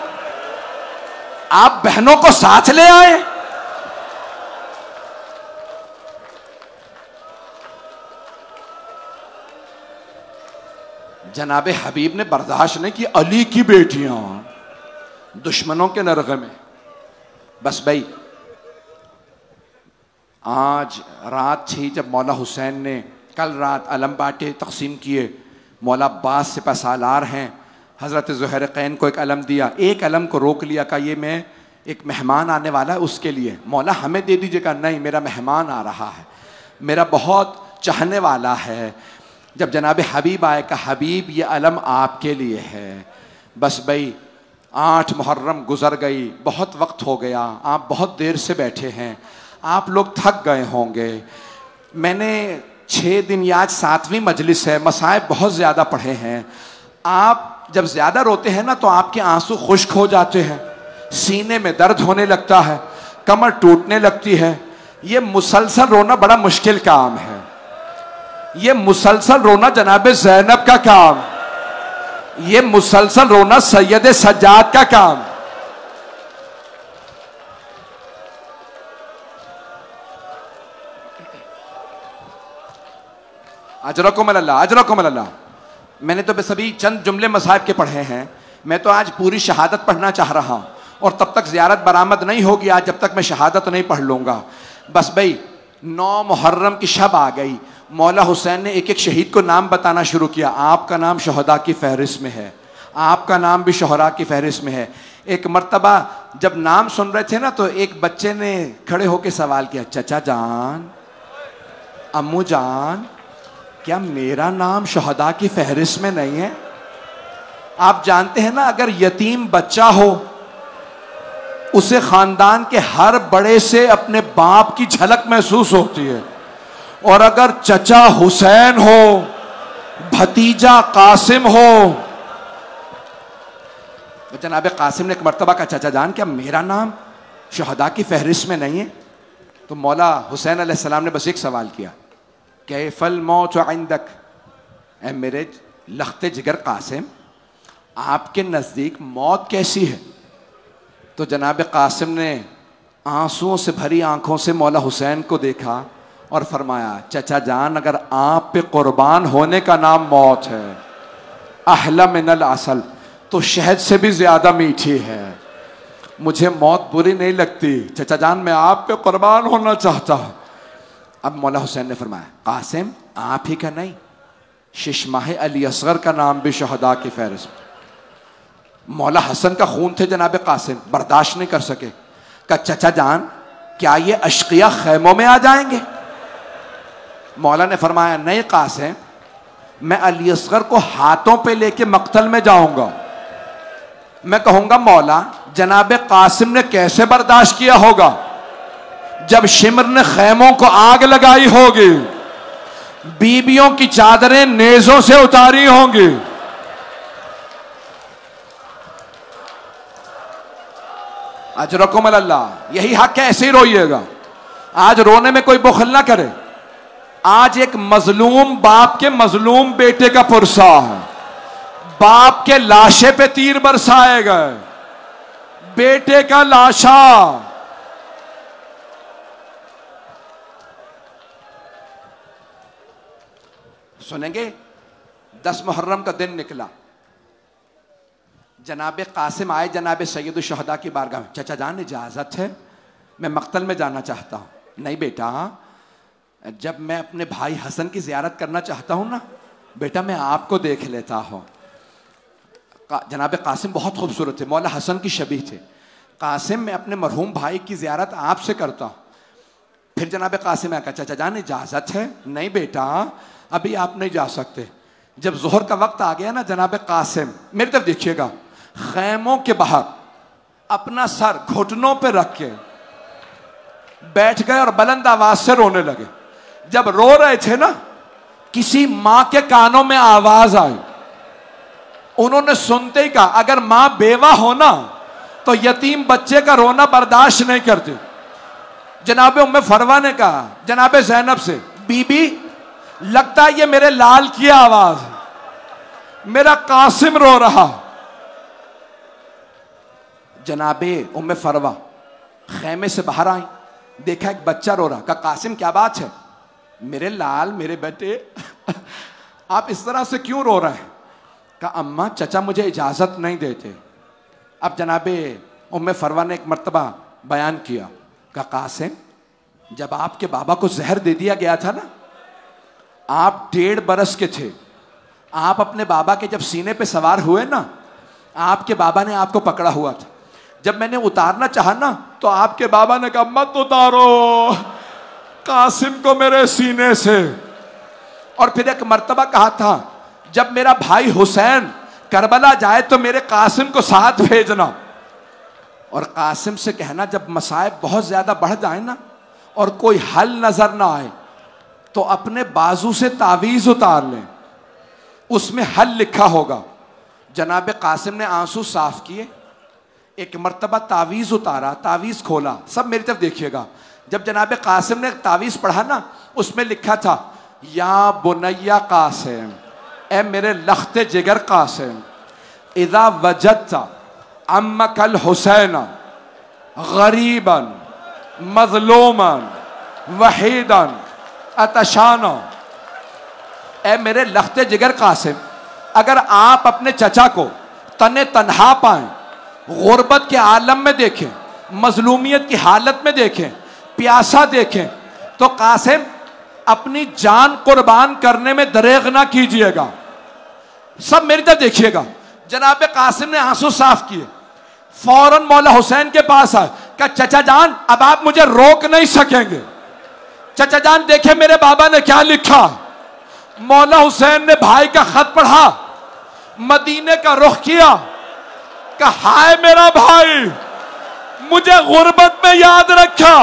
आप बहनों को साथ ले आए। जनाब हबीब ने बर्दाश्त नहीं की, अली की बेटियां दुश्मनों के नरगे में। बस भाई आज रात थी जब मौला हुसैन ने कल रात अलम बाटे तकसीम किए। मौला अब्बास सिपह सालार हैं, हज़रत ज़ुहैर क़ैन को एक अलम दिया, एक अलम को रोक लिया, कहा ये मैं एक मेहमान आने वाला है उसके लिए, मौला हमें दे दीजिएगा। नहीं, मेरा मेहमान आ रहा है, मेरा बहुत चाहने वाला है। जब जनाब हबीब आए, कहा हबीब ये अलम आपके लिए है। बस भाई 8 मुहर्रम गुजर गई, बहुत वक्त हो गया, आप बहुत देर से बैठे हैं, आप लोग थक गए होंगे। मैंने 6 दिन या आज 7वीं मजलिस है, मसाइब बहुत ज़्यादा पढ़े हैं। आप जब ज़्यादा रोते हैं ना तो आपके आंसू खुश्क हो जाते हैं, सीने में दर्द होने लगता है, कमर टूटने लगती है। ये मुसलसल रोना बड़ा मुश्किल काम है, ये मुसलसल रोना जनाब ज़ैनब का काम, ये मुसलसल रोना सैयद सज्जाद का काम। अजरकुम अल्लाह, अजरकुम अल्लाह। मैंने तो बस अभी चंद जुमले मसाइब के पढ़े हैं, मैं तो आज पूरी शहादत पढ़ना चाह रहा हूं और तब तक ज़ियारत बरामद नहीं होगी आज जब तक मैं शहादत नहीं पढ़ लूंगा। बस भाई 9 मुहर्रम की शब आ गई, मौला हुसैन ने एक एक शहीद को नाम बताना शुरू किया। आपका नाम शहदा की फहरिस्त में है, आपका नाम भी शोहरा की फहरिस्त में है। एक मर्तबा जब नाम सुन रहे थे ना तो एक बच्चे ने खड़े होकर सवाल किया, चचा जान, अम्मू जान, क्या मेरा नाम शहदा की फहरिस्त में नहीं है? आप जानते हैं ना, अगर यतीम बच्चा हो उसे खानदान के हर बड़े से अपने बाप की झलक महसूस होती है, और अगर चचा हुसैन हो, भतीजा कासिम हो, तो जनाब कासिम ने एक मर्तबा का, चचा जान क्या मेरा नाम शहदा की फहरिस्त में नहीं है? तो मौला हुसैन अलैहिस्सलाम ने बस एक सवाल किया, कैफल मौत इंदक, ऐ मेरे लख्ते जिगर कासिम, आपके नज़दीक मौत कैसी है? तो जनाब कासिम ने आंसुओं से भरी आंखों से मौला हुसैन को देखा और फरमाया, चचा जान अगर आप पे कुर्बान होने का नाम मौत है, अहला मिनल असल, तो शहद से भी ज़्यादा मीठी है। मुझे मौत बुरी नहीं लगती चचा जान, मैं आप पे कुर्बान होना चाहता हूँ। अब मौला हुसैन ने फरमाया, कासिम आप ही का नहीं, शिशमाह अली असगर का नाम भी शहदा की फहरिस्त में। मौला हसन का खून थे जनाब कासिम, बर्दाश्त नहीं कर सके, कहा चचा जान क्या ये अशकिया खैमों में आ जाएंगे? मौला ने फरमाया, नहीं कासिम, मैं अली असगर को हाथों पे लेके मक्तल में जाऊंगा। मैं कहूंगा मौला जनाब कासिम ने कैसे बर्दाश्त किया होगा जब शिमर ने खैमों को आग लगाई होगी, बीबियों की चादरें नेजों से उतारी होंगी। अजरकुम अल्लाह, यही हक है, ऐसे ही रोइएगा। आज रोने में कोई बुखल ना करे। आज एक मजलूम बाप के मजलूम बेटे का पुरसा है, बाप के लाशे पे तीर बरसाए गए, बेटे का लाशा। सुनेंगे 10 मुहर्रम का दिन निकला, जनाब कासिम आए जनाब सैयद शुहदा की बारगाह में। चाचा जान इजाजत है, मैं मक्तल में जाना चाहता हूं। नहीं बेटा, जब मैं अपने भाई हसन की जियारत करना चाहता हूं ना बेटा, मैं आपको देख लेता हूं। जनाब कासिम बहुत खूबसूरत थे, मौला हसन की शबीह थे। कासिम, मैं अपने मरहूम भाई की जियारत आपसे करता हूं। फिर जनाब कासिम आया, चाचा जान इजाजत है। नहीं बेटा, अभी आप नहीं जा सकते। जब जोहर का वक्त आ गया ना, जनाब कासिम मेरी तरफ देखिएगा, खैमों के बाहर अपना सर घुटनों पे रख के बैठ गए और बुलंद आवाज से रोने लगे। जब रो रहे थे ना, किसी मां के कानों में आवाज आई। उन्होंने सुनते ही कहा, अगर मां बेवा हो ना तो यतीम बच्चे का रोना बर्दाश्त नहीं करती। जनाब उम्मे फरवा ने कहा जनाब ज़ैनब से, बीबी लगता है ये मेरे लाल की आवाज है, मेरा कासिम रो रहा। जनाबे उम्मे फरवा खैमे से बाहर आई, देखा एक बच्चा रो रहा। कहा कासिम क्या बात है? मेरे लाल, मेरे बेटे, आप इस तरह से क्यों रो रहे हैं? कहा अम्मा चचा मुझे इजाजत नहीं देते। अब जनाबे उम्मे फरवा ने एक मर्तबा बयान किया, कहा कासिम जब आपके बाबा को जहर दे दिया गया था ना, आप 1.5 बरस के थे। आप अपने बाबा के जब सीने पे सवार हुए ना, आपके बाबा ने आपको पकड़ा हुआ था। जब मैंने उतारना चाहा ना तो आपके बाबा ने कहा मत उतारो कासिम को मेरे सीने से। और फिर एक मर्तबा कहा था, जब मेरा भाई हुसैन करबला जाए तो मेरे कासिम को साथ भेजना। और कासिम से कहना जब मसाइब बहुत ज्यादा बढ़ जाए ना और कोई हल नजर ना आए तो अपने बाजू से तावीज उतार लें, उसमें हल लिखा होगा। जनाब कासिम ने आंसू साफ किए, एक मर्तबा तावीज उतारा, तावीज खोला। सब मेरी तरफ देखिएगा। जब जनाब कासिम ने तावीज पढ़ा ना, उसमें लिखा था या बुनैया कासिम, ए मेरे लख्ते जिगर कासिम, इदा वजदता अम्मकल हुसैन गरीबन मजलूमन वहीदन अतशाना। ए मेरे लख्ते जिगर कासिम, अगर आप अपने चचा को तने तन्हा पाएं, गुर्बत के आलम में देखें, मजलूमियत की हालत में देखें, प्यासा देखें, तो कासिम अपनी जान कुर्बान करने में दरेग ना कीजिएगा। सब मेरी तरफ देखिएगा। जनाब कासिम ने आंसू साफ किए, फौरन मौला हुसैन के पास आए, कहा चचा जान अब आप मुझे रोक नहीं सकेंगे। चचा जान देखे मेरे बाबा ने क्या लिखा। मौला हुसैन ने भाई का खत पढ़ा, मदीने का रुख किया, कहा हाय मेरा भाई, मुझे गुर्बत में याद रखा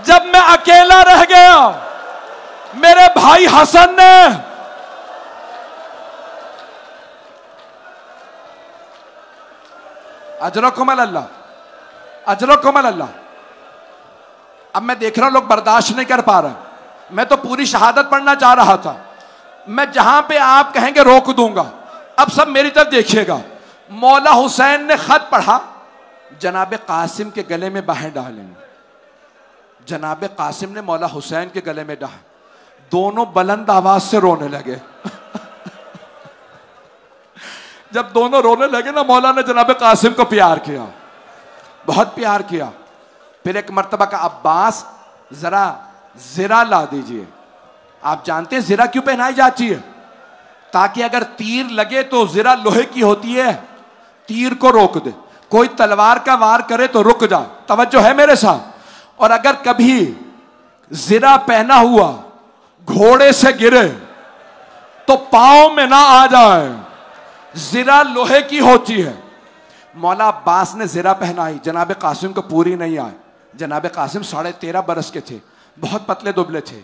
जब मैं अकेला रह गया। मेरे भाई हसन ने अजरकुम अल्लाह, अजरकुम अल्लाह। अब मैं देख रहा हूं लोग बर्दाश्त नहीं कर पा रहे। मैं तो पूरी शहादत पढ़ना चाह रहा था। मैं जहां पे आप कहेंगे रोक दूंगा। अब सब मेरी तरफ देखिएगा। मौला हुसैन ने खत पढ़ा, जनाब कासिम के गले में बाहें डालें। जनाब कासिम ने मौला हुसैन के गले में डाले, दोनों बुलंद आवाज से रोने लगे। जब दोनों रोने लगे ना, मौला ने जनाब कासिम को प्यार किया, बहुत प्यार किया। फिर एक मर्तबा का अब्बास जरा जिरा ला दीजिए। आप जानते हैं जिरा क्यों पहनाई जाती है? ताकि अगर तीर लगे तो जिरा लोहे की होती है, तीर को रोक दे। कोई तलवार का वार करे तो रुक जाए। तवज्जो है मेरे साथ। और अगर कभी जिरा पहना हुआ घोड़े से गिरे तो पांव में ना आ जाए। जिरा लोहे की होती है। मौला अब्बास ने ज़रा पहनाई, जनाब कासिम को पूरी नहीं आई। जनाब कासिम 13.5 बरस के थे, बहुत पतले दुबले थे।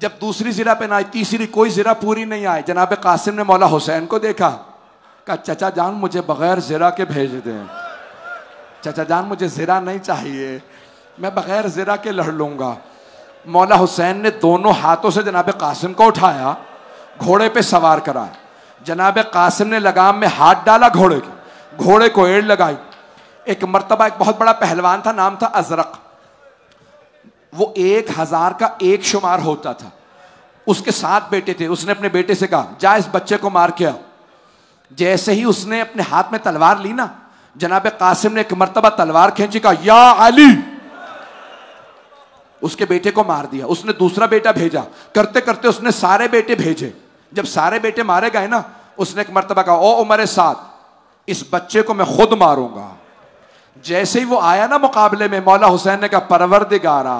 जब दूसरी ज़रा पहनाई, तीसरी, कोई ज़रा पूरी नहीं आई। जनाब कासिम ने मौला हुसैन को देखा, कहा चचा जान मुझे बग़ैर ज़रा के भेज दें, चचा जान मुझे ज़रा नहीं चाहिए, मैं बग़ैर ज़रा के लड़ लूँगा। मौला हुसैन ने दोनों हाथों से जनाब कासिम को उठाया, घोड़े पे सवार कराया। जनाब कासिम ने लगाम में हाथ डाला घोड़े के, घोड़े को एड़ लगाई। एक मर्तबा एक बहुत बड़ा पहलवान था, नाम था अजरक, वो 1000 का एक शुमार होता था। उसके 7 बेटे थे। उसने अपने बेटे से कहा जा इस बच्चे को मार के आओ। जैसे ही उसने अपने हाथ में तलवार ली ना, जनाब कासिम ने एक मर्तबा तलवार खींची, कहा या अली, उसके बेटे को मार दिया। उसने दूसरा बेटा भेजा, करते करते उसने सारे बेटे भेजे। जब सारे बेटे मारे गए ना, उसने एक मर्तबा कहा ओ उमर साद, इस बच्चे को मैं खुद मारूंगा। जैसे ही वो आया ना मुकाबले में, मौला हुसैन ने कहा परवरदिगारा,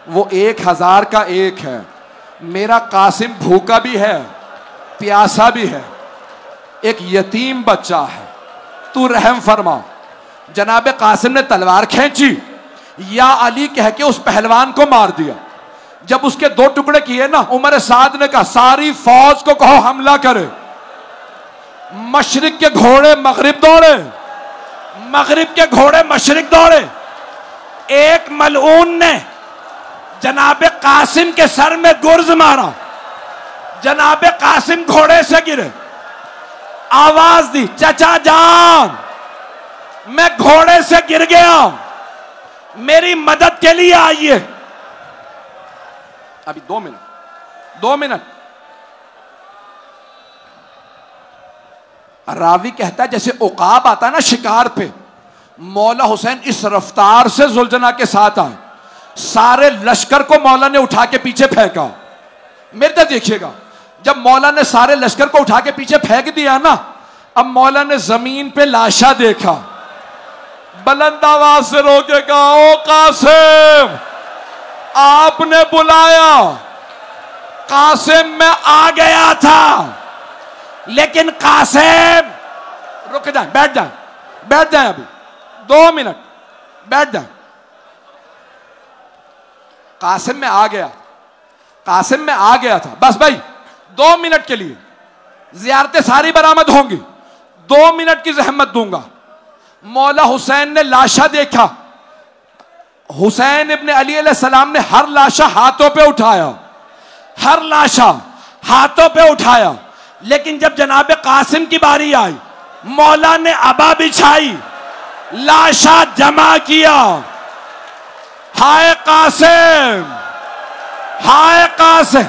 वो 1000 का एक है, मेरा कासिम भूखा भी है, प्यासा भी है, एक यतीम बच्चा है, तू रहम फरमा। जनाब कासिम ने तलवार खींची, या अली कह के उस पहलवान को मार दिया। जब उसके 2 टुकड़े किए ना, उमर साद ने कहा सारी फौज को कहो हमला करे। मशरिक के घोड़े मगरिब दौड़े, मगरिब के घोड़े मशरिक दौड़े। एक मलऊन ने जनाब कासिम के सर में गुर्ज मारा, जनाब कासिम घोड़े से गिरे, आवाज दी चचा जान मैं घोड़े से गिर गया, मेरी मदद के लिए आइए। अभी 2 मिनट। रावी कहता है जैसे उकाब आता ना शिकार पे, मौला हुसैन इस रफ्तार से जुलझना के साथ आए, सारे लश्कर को मौला ने उठा के पीछे फेंका। मेरे तरफ देखिएगा, जब मौला ने सारे लश्कर को उठा के पीछे फेंक दिया ना, अब मौला ने जमीन पे लाशा देखा, बुलंद आवाज से रोके कहा ओ कासिम, आपने बुलाया, कासिम मैं आ गया था, लेकिन कासिम रुक जाए, बैठ जाए अभी 2 मिनट, बैठ जाए। कासिम में आ गया था, बस भाई 2 मिनट के लिए ज़ियारतें सारी बरामद होंगी, 2 मिनट की जहमत दूंगा। मौला हुसैन ने लाशा देखा, हुसैन इब्ने अली अलैहिस्सलाम ने हर लाशा हाथों पे उठाया, लेकिन जब जनाब कासिम की बारी आई, मौला ने अबा बिछाई, लाशा जमा किया। हाय कासिम, हाय कासिम,